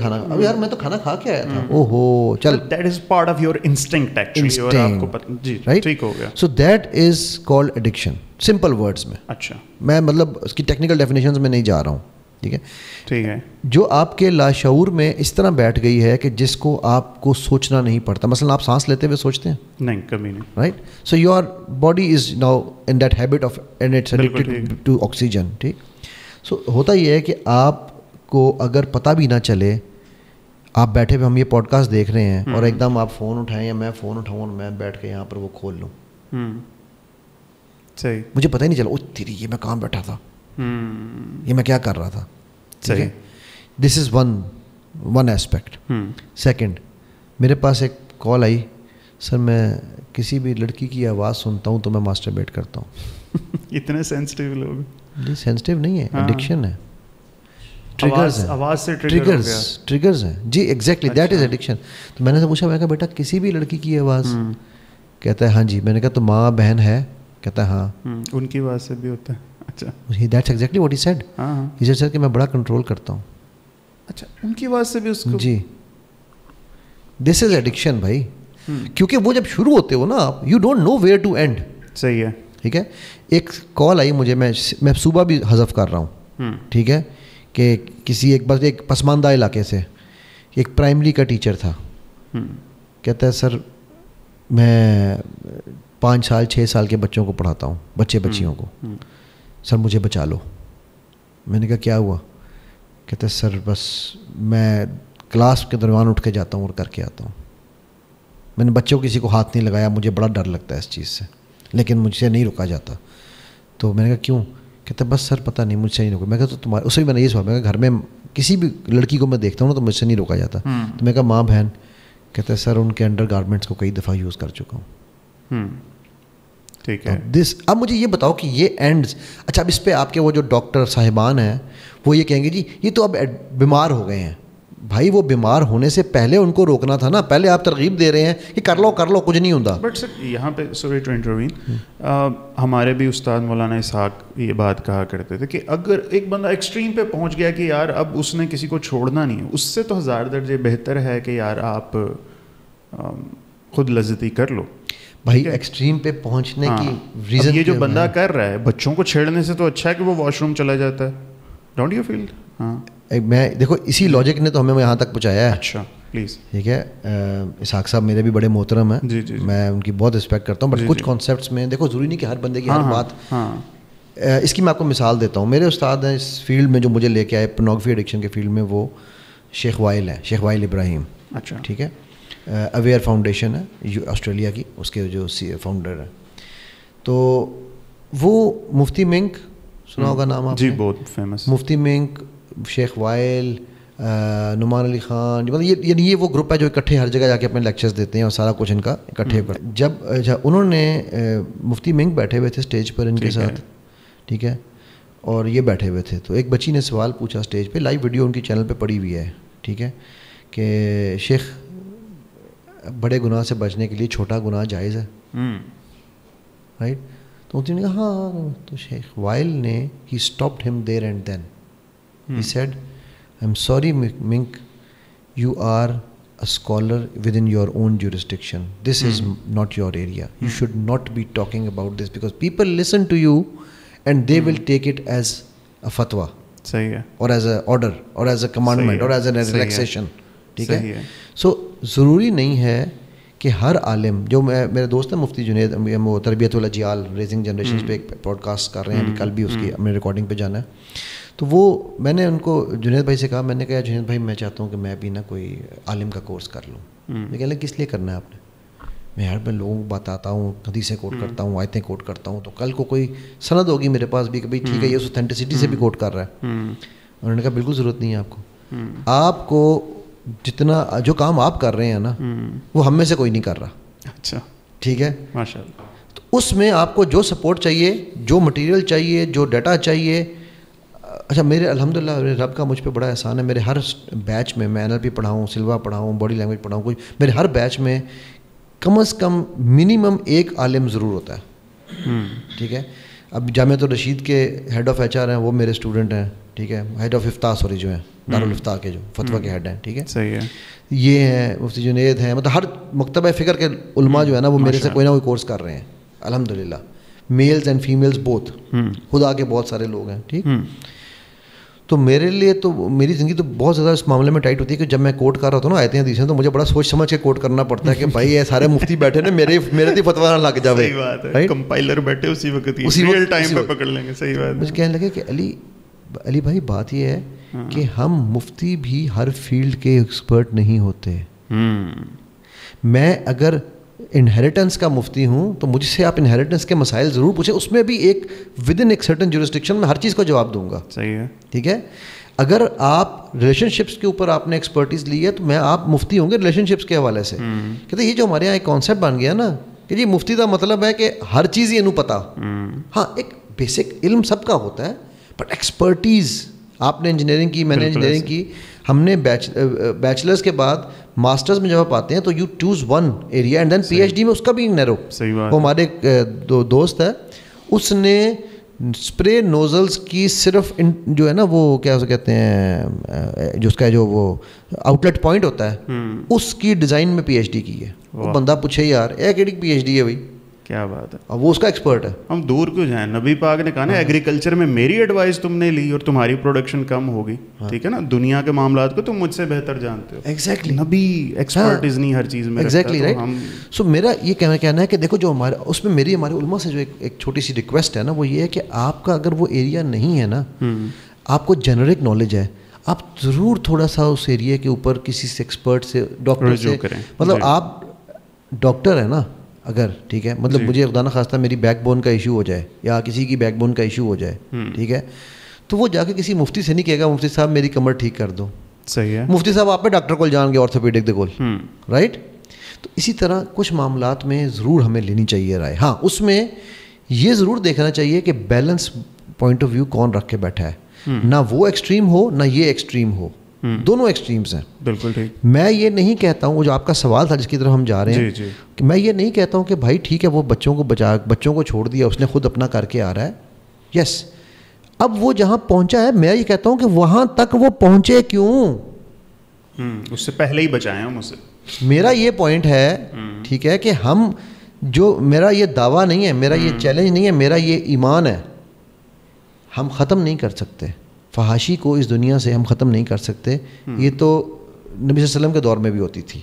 اب یار میں تو کھانا کھا کے آیا تھا, او ہو چل, that is part of your instinct actually, اور آپ کو جی ٹھیک ہو گیا. سو that is called addiction, simple words میں. اچھا, میں مطلب اس کی ٹیکنیکل ڈیفینیشنز میں نہیں جا رہا ہوں, ٹھیک ہے, ٹھیک ہے, جو آپ کے لاشعور میں اس طرح بیٹھ گئی ہے کہ جس کو آپ کو سوچنا نہیں پڑتا. مثلا آپ سانس لیتے ہوئے سوچتے ہیں؟ نہیں, کبھی نہیں, right. So your body is now in that habit of and it's addicted to oxygen, ٹھیک. سو ہوتا یہ ہے کہ آپ کو اگر پتہ بھی نہ چلے, آپ بیٹھے ہوئے ہم یہ پوڈ کاسٹ دیکھ رہے ہیں اور ایک دم آپ فون اٹھائیں یا میں فون اٹھاؤں اور میں بیٹھ کے یہاں پر وہ کھول لوں, صحیح, مجھے پتہ ہی نہیں چلا, او تیری یہ میں کہاں بیٹھا تھا, یہ میں کیا کر رہا تھا. صحیح, دس از ون ایسپیکٹ. سیکنڈ, میرے پاس ایک کال آئی, سر میں کسی بھی لڑکی کی آواز سنتا ہوں تو میں ماسٹربیٹ کرتا ہوں. اتنے سینسٹیو لوگ؟ جی سینسٹیو نہیں ہے, ایڈکشن ہے, آواز سے ٹریگرز ہیں. جی ایگزیکٹلی دیٹ از ایڈکشن. تو میں نے سے پوچھا, میں کہا بیٹا کسی بھی لڑکی کی آواز؟ کہتا ہے ہاں جی. میں نے کہا تو ماں بہن ہے؟ کہتا ہے ہاں. ان کی آواز سے بھی ہوتا ہے؟ اچھا, that's exactly what he said. He said sir کہ میں بڑا کنٹرول کرتا ہوں. اچھا, ان کی آواز سے بھی اس کو؟ جی, دس از ایڈکشن بھائی, کیونکہ وہ جب شروع ہوتے ہو نا آپ, you don't know where to end. صحیح ہے, ٹھیک ہے. ایک کال آئی مجھے, میں صوبہ بھی حذف کر رہا ہوں, ٹھیک ہے, کہ کسی ایک پسماندہ علاقے سے ایک پرائمری کا ٹیچر تھا. کہتا ہے سر میں 5 سال 6 سال کے بچوں کو پڑھاتا ہوں, بچیوں کو, سر مجھے بچا لو. میں نے کہا کیا ہوا؟ کہتا ہے سر بس میں کلاس کے دوران اٹھ کے جاتا ہوں اور کر کے آتا ہوں. میں نے بچوں کو کسی کو ہاتھ نہیں لگایا, مجھے بڑا ڈر لگتا ہے اس چیز سے, لیکن مجھ سے نہیں رکا جاتا. تو میں نے کہا کیوں؟ کہتا ہے بس سر پتہ نہیں مجھ سے نہیں روکا. میں کہا تو تمہارے, اسے بھی میں نے یہ سوال, میں کہا گھر میں کسی بھی لڑکی کو میں دیکھتا ہوں نا تو مجھ سے نہیں روکا جاتا. تو میں کہا ماں بہن؟ کہتا ہے سر ان کے انڈر گارمنٹس کو کئی دفعہ یوز کر چکا ہوں. ٹھیک ہے. اب مجھے یہ بتاؤ کہ یہ اینڈز, اچھا اب اس پہ آپ کے وہ جو ڈاکٹر صاحبان ہیں وہ یہ کہیں گے جی یہ تو اب بیمار ہو گئے ہیں. بھائی وہ بیمار ہونے سے پہلے ان کو روکنا تھا نا, پہلے آپ ترغیب دے رہے ہیں کہ کر لو کچھ نہیں ہوتا. بٹ سر یہاں پہ سوری ٹو انٹروین, ہمارے بھی استاد مولانا اسحاق یہ بات کہا کرتے تھے کہ اگر ایک بندہ ایکسٹریم پہ پہنچ گیا کہ یار اب اس نے کسی کو چھوڑنا نہیں ہے, اس سے تو 1000 درجے بہتر ہے کہ یار آپ خود لذتی کر لو. بھائی ایکسٹریم پہ پہنچنے کی ریزن یہ جو بندہ کر رہا ہے بچوں کو چھیڑنے سے تو اچھا ہے کہ وہ واش روم چلا جاتا ہے. Don't you feel? ہاں میں دیکھو اسی لاجک نے تو ہمیں یہاں تک پہنچایا ہے. اچھا پلیز. ٹھیک ہے, اسحاق صاحب میرے بھی بڑے محترم ہیں, جی جی, میں ان کی بہت رسپیکٹ کرتا ہوں, بٹ کچھ کانسیپٹس میں دیکھو ضروری نہیں کہ ہر بندے کی ہر بات. اس کی میں آپ کو مثال دیتا ہوں. میرے استاد ہیں اس فیلڈ میں جو مجھے لے کے آئے پورنوگرافی ایڈکشن کے فیلڈ میں, وہ شیخ وائل ہیں, شیخ وائل ابراہیم. اچھا, ٹھیک ہے, اویئر فاؤنڈیشن ہے آسٹریلیا کی, اس کے جو فاؤنڈر ہیں. تو وہ مفتی منک سنا ہوگا نام آپ؟ جی بہت فیمس. مفتی منک, شیخ وائل, نعمان علی خان, مطلب یہ وہ گروپ ہے جو اکٹھے ہر جگہ جا کے اپنے لیکچرز دیتے ہیں اور سارا کچھ ان کا اکٹھے. جب انہوں نے مفتی منک بیٹھے ہوئے تھے اسٹیج پر ان کے ساتھ, ٹھیک ہے, اور یہ بیٹھے ہوئے تھے, تو ایک بچی نے سوال پوچھا اسٹیج پہ, لائیو ویڈیو ان کی چینل پہ پڑی ہوئی ہے, ٹھیک ہے, کہ شیخ بڑے گناہ سے بچنے کے لیے چھوٹا گناہ جائز ہے؟ رائٹ. تو انہوں نے کہا ہاں. تو شیخ وائل نے he stopped him there and then. He said I am sorry monk, you are a scholar within your own jurisdiction. This is not your area. You should not be talking about this because people listen to you and they will take it as a fatwa. صحیح ہے. or as a order or as a commandment or as a relaxation. ٹھیک ہے. سو ضروری نہیں ہے کہ ہر عالم, جو میرے دوست ہیں مفتی جنید, وہ تربیت الاجیال ریزنگ جنریشنز پہ ایک پوڈ کاسٹ کر رہے ہیں, ابھی کل بھی اس کی ہم نے ریکارڈنگ پہ جانا ہے. تو وہ میں نے ان کو جنید بھائی سے کہا, میں نے کہا جنید بھائی میں چاہتا ہوں کہ میں بھی نا کوئی عالم کا کورس کر لوں. میں کہہ لیں کس لیے کرنا ہے آپ نے؟ میں یار میں لوگوں کو بتاتا ہوں, حدیثیں کوٹ کرتا ہوں, آیتیں کوٹ کرتا ہوں, تو کل کو کوئی سند ہوگی میرے پاس بھی کہ بھائی ٹھیک ہے یہ اس اتھینٹسٹی سے بھی کوٹ کر رہا ہے. انہوں نے کہا بالکل ضرورت نہیں ہے آپ کو. آپ کو جتنا جو کام آپ کر رہے ہیں نا وہ ہم میں سے کوئی نہیں کر رہا. اچھا ٹھیک ہے, ماشاء اللہ. تو اس میں آپ کو جو سپورٹ چاہیے, جو مٹیریل چاہیے, جو ڈیٹا چاہیے. اچھا میرے الحمدللہ رب کا مجھ پہ بڑا احسان ہے, میرے ہر بیچ میں NLP پڑھاؤں, سلوا پڑھاؤں, باڈی لینگویج پڑھاؤں, کوئی میرے ہر بیچ میں کم از کم منیمم ایک عالم ضرور ہوتا ہے. ٹھیک ہے, اب جامعۃ الرشید کے ہیڈ آف HR ہیں, وہ میرے اسٹوڈنٹ ہیں. ٹھیک ہے, ہیڈ آف افتاء سوری جو ہیں دارالفتاء کے جو فتویٰ کے ہیڈ ہیں. ٹھیک ہے, صحیح ہے. یہ ہیں مفتی جنید ہیں, مطلب ہر مکتبہ فکر کے علماء جو ہے نا وہ میرے سے کوئی نہ کوئی کورس کر رہے ہیں الحمدللہ, میلز اینڈ فیمیلز بوتھ, خدا کے بہت سارے لوگ ہیں. ٹھیک, تو میرے لیے تو میری زندگی تو بہت زیادہ اس معاملے میں ٹائٹ ہوتی ہے کہ جب میں کوٹ کر رہا ہوتا ہوں نا آیتیں حدیثیں, تو مجھے بڑا سوچ سمجھ کے کوٹ کرنا پڑتا ہے کہ بھائی یہ سارے مفتی بیٹھے نا, میرے تو فتویٰ نہ لگ جاوے. صحیح بات ہے, کمپائلر بیٹھے اسی وقت ریئل ٹائم پہ پکڑ لیں گے. صحیح بات ہے. مجھے کہنے لگے کہ علی بھائی بات یہ ہے کہ ہم مفتی بھی ہر فیلڈ کے ایکسپرٹ نہیں ہوتے. میں اگر انہیریٹنس کا مفتی ہوں تو مجھ سے آپ انہیریٹنس کے مسائل ضرور پوچھیں, اس میں بھی ایک ود ان ایک سرٹن جورسڈکشن میں ہر چیز کو جواب دوں گا. صحیح ہے. ٹھیک ہے, اگر آپ ریلیشن شپس کے اوپر آپ نے ایکسپرٹیز لی ہے تو میں آپ مفتی ہوں گے ریلیشن شپس کے حوالے سے. کہتے یہ جو ہمارے یہاں ایک کانسیپٹ بن گیا نا کہ جی مفتی کا مطلب ہے کہ ہر چیز ہی انہوں پتہ. ہاں ایک بیسک علم سب کا ہوتا ہے, بٹ ایکسپرٹیز, آپ نے انجینئرنگ کی, میں نے انجینئرنگ کی, ہم نے بیچلرز کے بعد ماسٹرز میں جب آپ آتے ہیں تو you choose one area and then PhD میں اس کا بھی نیرو. وہ ہمارے دوست ہے, اس نے اسپرے نوزلز کی صرف جو ہے نا وہ کیا اسے کہتے ہیں جو اس کا جو وہ آؤٹ لیٹ پوائنٹ ہوتا ہے اس کی ڈیزائن میں PhD کی ہے. وہ بندہ پوچھے یار ایک PhD ہے بھائی, کیا بات ہے, وہ اس کا ایکسپرٹ ہے. ہم دور کیوں جائیں, نبی پاک نے کہا نا ایگریکلچر میں میری ایڈوائس تم نے لی اور تمہاری پروڈکشن کم ہوگی. ٹھیک ہے نا, دنیا کے معاملات کو تم مجھ سے بہتر جانتے ہو. ایگزیکٹلی, نبی ایکسپرٹیز نہیں ہر چیز میں. Exactly right. سو میرا یہ کہنا ہے کہ دیکھو جو ہمارا اس میں میری ہمارے علماء سے جو ایک چھوٹی سی ریکویسٹ ہے نا وہ یہ ہے کہ آپ کا اگر وہ ایریا نہیں ہے نا, آپ کو جنرک نالج ہے, آپ ضرور تھوڑا سا اس ایریا کے اوپر کسی سے ایکسپرٹ سے, ڈاکٹر سے, مطلب آپ ڈاکٹر ہیں نا اگر, ٹھیک ہے, مطلب مجھے خدا نہ خواستہ میری بیک بون کا ایشو ہو جائے یا کسی کی بیک بون کا ایشو ہو جائے, ٹھیک ہے, تو وہ جا کے کسی مفتی سے نہیں کہے گا مفتی صاحب میری کمر ٹھیک کر دو. صحیح ہے. مفتی صاحب آپ پہ ڈاکٹر کو جان گے, آرتھوپیڈک کے کول, رائٹ. تو اسی طرح کچھ معاملات میں ضرور ہمیں لینی چاہیے رائے. ہاں اس میں یہ ضرور دیکھنا چاہیے کہ بیلنس پوائنٹ آف ویو کون رکھ کے بیٹھا ہے, نہ وہ ایکسٹریم ہو نہ یہ ایکسٹریم ہو, دونوں ایکسٹریمز ہیں. بالکل ٹھیک. میں یہ نہیں کہتا ہوں, وہ جو آپ کا سوال تھا جس کی طرف ہم جا رہے ہیں, کہ میں یہ نہیں کہتا ہوں کہ بھائی ٹھیک ہے وہ بچوں کو چھوڑ دیا, اس نے خود اپنا کر کے آ رہا ہے. یس, اب وہ جہاں پہنچا ہے میں یہ کہتا ہوں کہ وہاں تک وہ پہنچے کیوں, اس سے پہلے ہی بچائیں ہم اسے. میرا یہ پوائنٹ ہے, ٹھیک ہے, کہ ہم جو میرا یہ دعویٰ نہیں ہے, میرا یہ چیلنج نہیں ہے, میرا یہ ایمان ہے, ہم ختم نہیں کر سکتے فحاشی کو اس دنیا سے, ہم ختم نہیں کر سکتے. یہ تو نبی صلی اللہ علیہ وسلم کے دور میں بھی ہوتی تھی,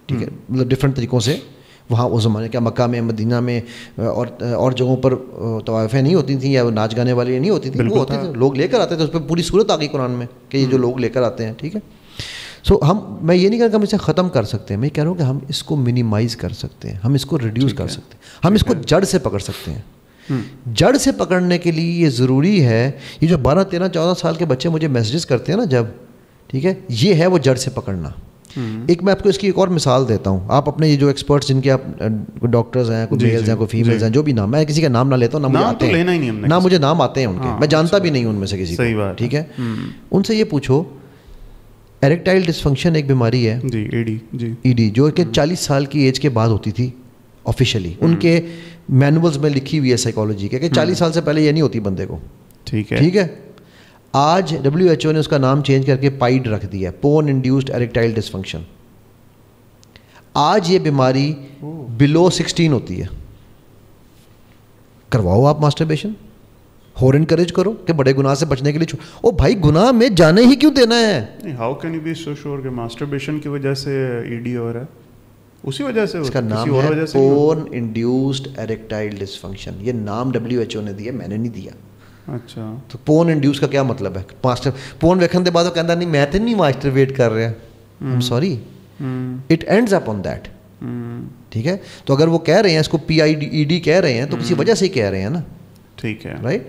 ٹھیک ہے, مطلب ڈفرینٹ طریقوں سے. وہاں اس زمانے کا مکہ میں, مدینہ میں اور جگہوں پر طوائفیں نہیں ہوتی تھیں یا ناچ گانے والی نہیں ہوتی تھیں, وہ ہوتے تھے, لوگ لے کر آتے تھے, اس پہ پوری صورت آ گئی قرآن میں کہ یہ جو لوگ لے کر آتے ہیں. ٹھیک ہے, سو میں یہ نہیں کہہ رہا کہ ہم اسے ختم کر سکتے ہیں, میں کہہ رہا ہوں کہ ہم اس کو منیمائز کر سکتے ہیں, ہم اس کو ریڈیوس کر سکتے ہیں, ہم اس کو جڑ سے پکڑ سکتے ہیں. جڑ سے پکڑنے کے لیے یہ ضروری ہے, یہ جو 12, 13, 14 سال کے بچے مجھے میسیجز کرتے ہیں نا جب, ٹھیک ہے, یہ ہے وہ جڑ سے پکڑنا. ایک میں آپ کو اس کی ایک اور مثال دیتا ہوں. آپ اپنے یہ جو ایکسپرٹس جن کے آپ ڈاکٹرز ہیں, کوئی میلز ہیں, کوئی فیمیلز ہیں, جو بھی نام, میں کسی کا نام نہ لیتا ہوں, نہ مجھے آتے ہیں, نہ مجھے نام آتے ہیں ان کے, میں جانتا بھی نہیں ہوں ان میں سے کسی کو, ٹھیک ہے. ان سے یہ پوچھو, ایریکٹائل ڈسفنکشن ایک بیماری ہے, ED, جو کہ 40 سال کی ایج کے بعد ہوتی تھی آفیشلی, ان کے مینولز میں لکھی ہوئی ہے سائیکالوجی کے, کہ 40 سال سے پہلے یہ نہیں ہوتی بندے کو. ٹھیک ہے, آج WHO نے اس کا نام چینج کر کے پائڈ رکھ دیا, پون انڈیوسڈ ایریکٹائل ڈسفنکشن. آج یہ بیماری بلو 16 ہوتی ہے. کرواؤ آپ ماسٹربیشن, اور انکریج کرو کہ بڑے گناہ سے بچنے کے لیے. او بھائی گناہ میں جانے ہی کیوں دینا ہے؟ How can you be so sure کہ ماسٹربیشن کی وجہ سے ED ہو رہا ہے؟ اسی وجہ سے اس کا نام ہے پون انڈیوسڈ ایریکٹائل ڈسفنکشن. یہ نام WHO نے دیا, میں نے نہیں دیا. اچھا, تو پون انڈیوس کا کیا مطلب ہے؟ ماسٹر پون ویکھن دے بعد وہ کہندا نہیں میں تے نہیں ماسٹر ویٹ کر رہا. آئی am sorry, it ends up on that. ٹھیک ہے, تو اگر وہ کہہ رہے ہیں اس کو PID کہہ رہے ہیں تو کسی وجہ سے ہی کہہ رہے ہیں نا. ٹھیک ہے, رائٹ.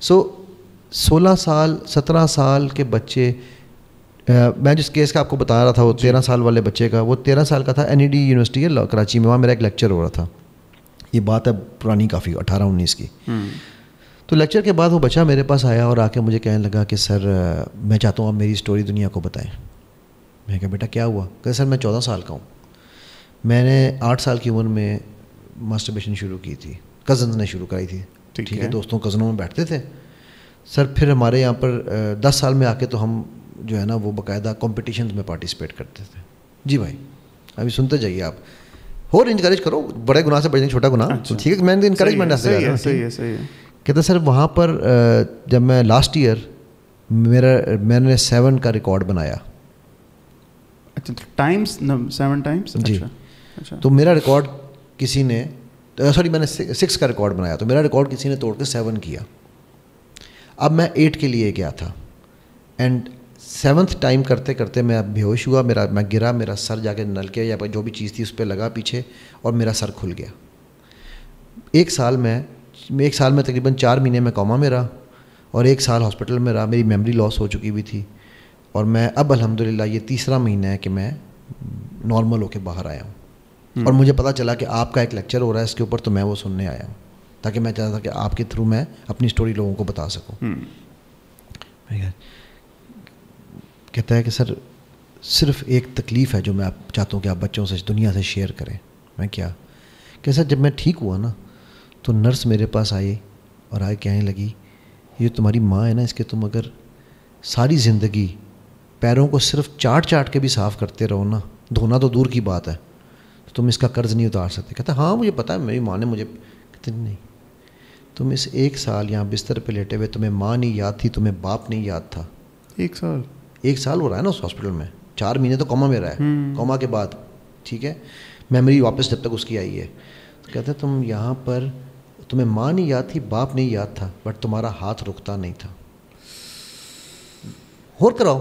سو 16 سال 17 سال کے بچے میں جس کیس کا آپ کو بتا رہا تھا وہ 13 سال والے بچے کا, وہ 13 سال کا تھا, NED یونیورسٹی ہے کراچی میں, وہاں میرا ایک لیکچر ہو رہا تھا. یہ بات ہے پرانی کافی 18-19 کی. تو لیکچر کے بعد وہ بچہ میرے پاس آیا اور آ کے مجھے کہنے لگا کہ سر میں چاہتا ہوں آپ میری اسٹوری دنیا کو بتائیں. میں کہا بیٹا کیا ہوا؟ کہ سر میں 14 سال کا ہوں, میں نے 8 سال کی عمر میں ماسٹربیشن شروع کی تھی, کزنز نے شروع کرائی تھی, ٹھیک ہے, دوستوں کزنوں میں بیٹھتے تھے سر. پھر ہمارے یہاں پر 10 سال میں آ کے تو ہم جو ہے نا وہ باقاعدہ کمپٹیشنز میں پارٹیسپیٹ کرتے تھے. جی بھائی ابھی سنتے جائیے آپ, اور انکریج کرو, بڑے گناہ سے بچیں چھوٹا گناہ, ٹھیک ہے, میں نے انکریجمنٹ ایسے کہتے سر وہاں پر جب میں لاسٹ ایئر میں نے 7 کا ریکارڈ بنایا. اچھا ٹائمس 7 ٹائمس جی. تو میرا ریکارڈ کسی نے سوری میں نے 6 کا ریکارڈ بنایا, تو میرا ریکارڈ کسی نے توڑ کے 7 کیا. اب میں 8 کے لیے گیا تھا اینڈ 7th ٹائم کرتے کرتے میں بے ہوش ہوا, میں گرا, میرا سر جا کے نل کے یا جو بھی چیز تھی اس پہ لگا پیچھے اور میرا سر کھل گیا. ایک سال میں تقریباً 4 مہینے میں کوما میں رہا اور 1 سال ہاسپٹل میں رہا. میری میموری لاس ہو چکی ہوئی تھی اور میں اب الحمدللہ یہ 3را مہینہ ہے کہ میں نارمل ہو کے باہر آیا ہوں. اور مجھے پتہ چلا کہ آپ کا ایک لیکچر ہو رہا ہے اس کے اوپر, تو میں وہ سننے آیا ہوں تاکہ میں چاہتا تھا کہ آپ کے تھرو میں اپنی اسٹوری لوگوں کو بتا سکوں. کہتا ہے کہ سر صرف ایک تکلیف ہے جو میں آپ چاہتا ہوں کہ آپ بچوں سے دنیا سے شیئر کریں. میں کیا؟ کہ سر جب میں ٹھیک ہوا نا تو نرس میرے پاس آئی اور آئے کہنے لگی یہ تمہاری ماں ہے نا, اس کے تم اگر ساری زندگی پیروں کو صرف چاٹ کے بھی صاف کرتے رہو نا, دھونا تو دور کی بات ہے, تو تم اس کا قرض نہیں اتار سکتے. کہتا ہاں مجھے پتہ ہے میری ماں نے مجھے. کہتے نہیں, تم اس 1 سال یہاں بستر پہ لیٹے ہوئے تمہیں ماں نہیں یاد تھی, تمہیں باپ نہیں یاد تھا. 1 سال ہو رہا ہے نا اس ہاسپٹل میں, 4 مہینے تو کوما میں رہا ہے, کوما کے بعد ٹھیک ہے میموری واپس جب تک اس کی آئی ہے. کہتے ہیں تم یہاں پر تمہیں ماں نہیں یاد تھی, باپ نہیں یاد تھا, بٹ تمہارا ہاتھ رکتا نہیں تھا. اور کراؤ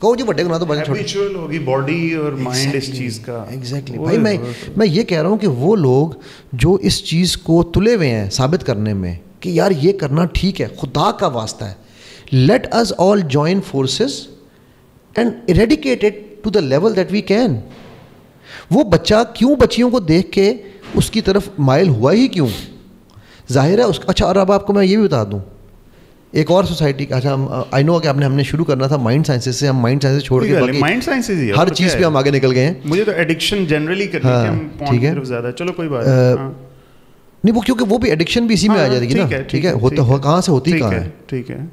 کہو جی بڑے گناہ تو بڑے ہیبیچول ہوگی باڈی اور مائنڈ اس چیز کا. ایگزیکٹلی بھائی میں یہ کہہ رہا ہوں کہ وہ لوگ جو اس چیز کو تلے ہوئے ہیں ثابت کرنے میں کہ یار یہ کرنا ٹھیک ہے, خدا کا واسطہ ہے, let us all join forces and eradicate it to the level that we can. وہ بچہ کیوں بچیوں کو دیکھ کے اس کی طرف مائل ہوا ہی کیوں؟ ظاہر ہے اس کا. اچھا اور اب آپ کو میں یہ بھی بتا دوں ایک اور سوسائٹی کا, اچھا آئی نو کہ ہم نے شروع کرنا تھا مائنڈ سائنسز سے, ہم مائنڈ سائنسز چھوڑ کے مائنڈ سائنسز ہی ہر چیز پہ ہم آگے نکل گئے ہیں. مجھے تو ایڈکشن جنرلی کرنی ہے, ہم پوائنٹ کی طرف زیادہ. چلو کوئی بات نہیں, وہ کیونکہ وہ بھی ایڈکشن بھی اسی میں آ جائے گی نا, ٹھیک ہے, کہاں سے ہوتی کہاں ہے. ٹھیک ہے,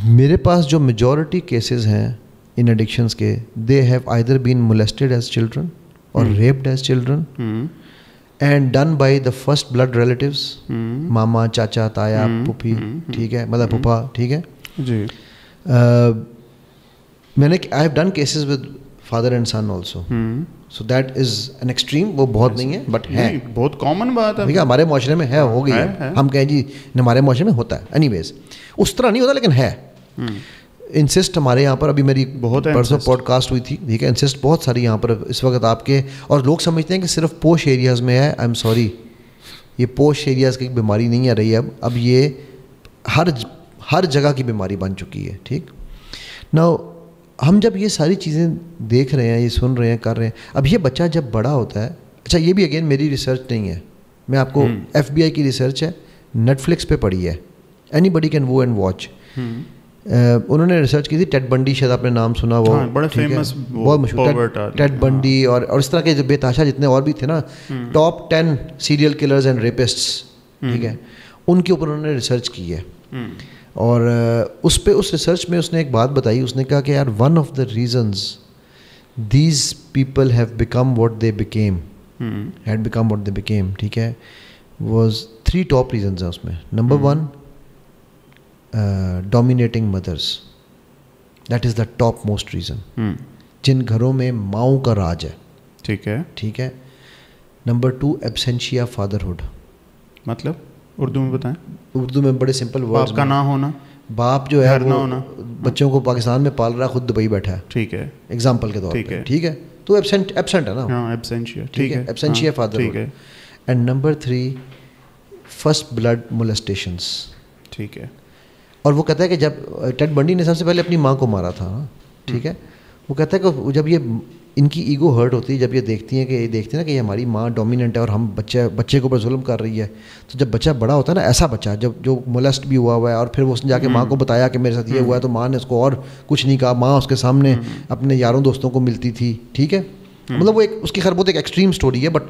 میرے پاس جو میجورٹی کیسز ہیں ان ایڈکشنز کے, they have either been molested as children اور raped as children and done by the first blood relatives, ماما, چاچا, تایا, پھوپھی, ٹھیک ہے, مطلب پھوپھا, ٹھیک ہے جی. میں نے I have done cases with father and son also, so that is an extreme, وہ بہت نہیں ہے بٹ ہے, بہت کامن بات ہے. ٹھیک ہے, ہمارے معاشرے میں ہے, ہو گئی ہے, ہم کہیں جی ہمارے معاشرے میں ہوتا ہے. اینی ویز اس طرح نہیں ہوتا لیکن ہے. انسسٹ ہمارے یہاں پر ابھی میری بہت پرسوں پوڈ کاسٹ ہوئی تھی, ٹھیک ہے, انسسٹ بہت ساری یہاں پر اس وقت آپ کے, اور لوگ سمجھتے ہیں کہ صرف پوش ایریاز میں ہے. آئی ایم سوری, یہ پوش ایریاز کی بیماری نہیں آ رہی ہے اب یہ ہر جگہ کی بیماری بن چکی ہے. ٹھیک نا, ہم جب یہ ساری چیزیں دیکھ رہے ہیں, یہ سن رہے ہیں, کر رہے ہیں, اب یہ بچہ جب بڑا ہوتا ہے. اچھا یہ بھی اگین میری ریسرچ نہیں ہے, میں آپ کو FBI کی ریسرچ ہے, نیٹ فلکس پہ پڑھی ہے, anybody can go and watch. انہوں نے ریسرچ کی تھی, ٹیڈ بنڈی, شاید آپ نے نام سنا, وہ بڑا فیمس بہت مشہور ٹیڈ بنڈی, اور اس طرح کے جو بے تحاشا جتنے اور بھی تھے نا, ٹاپ 10 سیریل کلرز اینڈ ریپسٹس, ٹھیک ہے, ان کے اوپر انہوں نے ریسرچ کی ہے. اور اس ریسرچ میں اس نے ایک بات بتائی, اس نے کہا کہ یار one of the reasons these people have become what they became, had become what they became, ٹھیک ہے, واز 3 ٹاپ ریزنز ہیں اس میں. Number 1, dominating mothers, that is the top most reason, جن گھروں میں ماؤں کا راج ہے. ٹھیک ہے, ٹھیک ہے. نمبر 2, absentia fatherhood, مطلب اردو میں بتائیں. اردو میں بڑے سمپل ورڈز, باپ کا نہ ہونا, باپ جو ہے وہ بچوں کو پاکستان میں پال رہا ہے, خود دبئی بیٹھا ہے, ٹھیک ہے, ایگزامپل کے طور پہ, ٹھیک ہے, تو ایبسنٹ ہے نا, ہاں ایبسینشیا, ٹھیک ہے, ایبسنشیا fatherhood. And number 3, first blood molestations, ٹھیک ہے. اور وہ کہتا ہے کہ جب ٹیڈ بنڈی نے سب سے پہلے اپنی ماں کو مارا تھا, ٹھیک ہے, وہ کہتا ہے کہ جب یہ ان کی ایگو ہرٹ ہوتی ہے, جب یہ دیکھتی ہیں کہ یہ ہماری ماں ڈومیننٹ ہے اور ہم بچے کے اوپر ظلم کر رہی ہے, تو جب بچہ بڑا ہوتا ہے نا, ایسا بچہ جو مولسٹ بھی ہوا ہے اور پھر وہ اس نے جا کے ماں کو بتایا کہ میرے ساتھ یہ ہوا ہے, تو ماں نے اس کو اور کچھ نہیں کہا, ماں اس کے سامنے اپنے یاروں دوستوں کو ملتی تھی, ٹھیک ہے, مطلب وہ اس کی خیر بہت ایک ایکسٹریم اسٹوری ہے, بٹ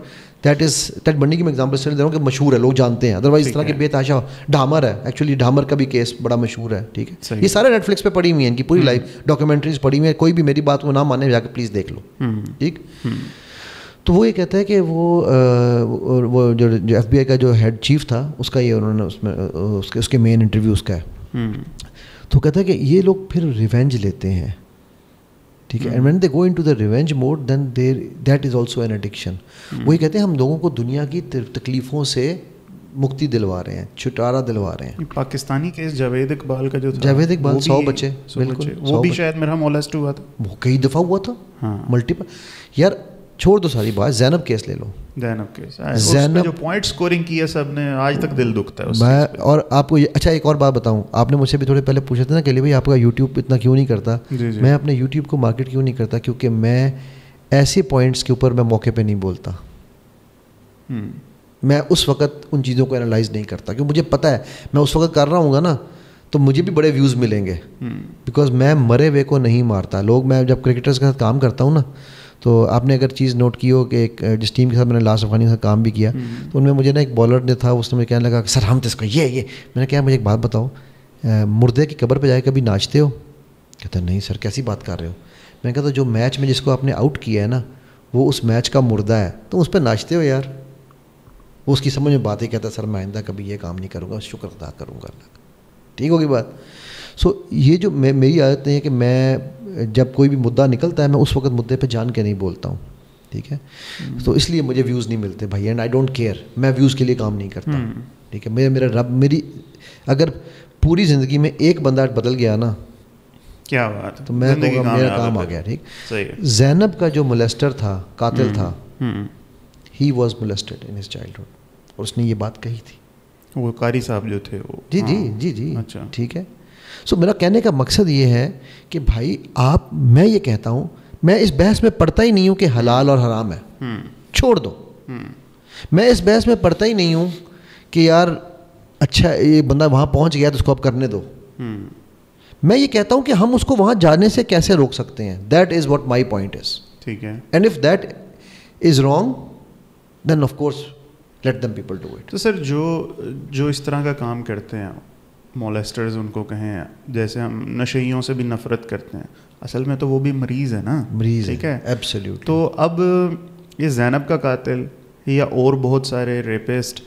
ٹیڈ بنڈی کی میں ایگزامپل سے دے رہا ہوں کہ مشہور ہے, لوگ جانتے ہیں, ادروائز اس طرح کے بے تحاشا. ڈھامر ہے, ایکچولی ڈھامر کا بھی کیس بڑا مشہور ہے, ٹھیک ہے, یہ سارے نیٹ فلکس پہ پڑی ہوئی ہیں, ان کی پوری لائف ڈاکیومنٹریز پڑی ہوئی ہیں, کوئی بھی میری بات کو نہ مانے جا کے پلیز دیکھ لو, ٹھیک. تو وہ یہ کہتا ہے کہ وہ جو ایف بی آئی کا جو ہیڈ چیف تھا, اس کا یہ انہوں نے اس میں اس کے مین انٹرویو اس کا ہے, تو کہتا ہے کہ یہ لوگ پھر ریونج لیتے ہیں, ٹھیک ہے, and when they go into the revenge mode then that is also an addiction. وہی کہتے ہیں ہم لوگوں کو دنیا کی تکلیفوں سے مکتی دلوا رہے ہیں, چھٹکارا دلوا رہے ہیں. پاکستانی کیس جاوید اقبال کا جو تھا, جاوید اقبال 100 بچے, بالکل, وہ بھی شاید میرا مولسٹ ہوا تھا, وہ کئی دفعہ ہوا تھا, ملٹیپل. یار چھوڑ دو ساری بات, زینب کیس لے لو, زینب کیس, زینب جو پوائنٹ اسکورنگ کی ہے سب نے, آج تک دل دکھتا ہے. میں اور آپ کو اچھا ایک اور بات بتاؤں, آپ نے مجھ سے بھی تھوڑے پہلے پوچھا تھا نا کہ بھائی آپ کا یوٹیوب اتنا کیوں نہیں کرتا. میں اپنے یوٹیوب کو مارکیٹ کیوں نہیں کرتا, کیونکہ میں ایسے پوائنٹس کے اوپر میں موقع پہ نہیں بولتا. میں اس وقت ان چیزوں کو انالائز نہیں کرتا, کیونکہ مجھے پتہ ہے میں اس وقت کر رہا ہوں گا نا تو مجھے بھی بڑے ویوز ملیں گے, بیکاز میں مرے ہوئے کو نہیں مارتا. لوگ, میں جب کرکٹرز کے ساتھ کام کرتا ہوں نا, تو آپ نے اگر چیز نوٹ کی ہو کہ ایک جس ٹیم کے ساتھ میں نے لاسٹ افغانی کے ساتھ کام بھی کیا, تو ان میں مجھے نا ایک بالر نے تھا, اس نے مجھے کہنے لگا کہ سر ہم تو اس کو یہ میں نے کہا مجھے ایک بات بتاؤ, مردے کی قبر پہ جا کے کبھی ناچتے ہو؟ کہتا نہیں سر, کیسی بات کر رہے ہو. میں نے کہا تو جو میچ میں جس کو آپ نے آؤٹ کیا ہے نا, وہ اس میچ کا مردہ ہے, تو اس پہ ناچتے ہو یار. وہ اس کی سمجھ میں بات ہی کہتا سر میں آئندہ کبھی یہ کام نہیں کروں گا, شکر ادا کروں گا اللہ کا. ٹھیک ہوگی بات. سو یہ جو میری عادت نہیں ہے کہ میں جب کوئی بھی مدعا نکلتا ہے میں اس وقت مدعے پہ جان کے نہیں بولتا ہوں, ٹھیک ہے. تو اس لیے مجھے ویوز نہیں ملتے بھائی, اینڈ آئی ڈونٹ کیئر, میں ویوز کے لیے کام نہیں کرتا, ٹھیک ہے. میرا رب, میری اگر پوری زندگی میں ایک بندہ بدل گیا نا, کیا بات, تو میں کہوں گا میرا کام آ گیا, ٹھیک. زینب کا جو مولسٹر تھا, قاتل تھا, he was molested in his childhood, اور اس نے یہ بات کہی تھی. وہ قاری صاحب جو تھے وہ, جی جی جی جی, ٹھیک ہے. سو میرا کہنے کا مقصد یہ ہے کہ بھائی آپ, میں یہ کہتا ہوں, میں اس بحث میں پڑھتا ہی نہیں ہوں کہ حلال اور حرام ہے, چھوڑ دو. میں اس بحث میں پڑھتا ہی نہیں ہوں کہ یار اچھا یہ بندہ وہاں پہنچ گیا تو اس کو اب کرنے دو. میں یہ کہتا ہوں کہ ہم اس کو وہاں جانے سے کیسے روک سکتے ہیں. That is what my point is, ٹھیک ہے. And if that is wrong then of course let them people do it. تو سر جو اس طرح کا کام کرتے ہیں, مولسٹرز ان کو کہیں, جیسے ہم نشئیوں سے بھی نفرت کرتے ہیں, اصل میں تو وہ بھی مریض ہے نا, مریض, ٹھیک ہے, ایبسلیوٹلی. تو اب یہ زینب کا قاتل یا اور بہت سارے ریپسٹ,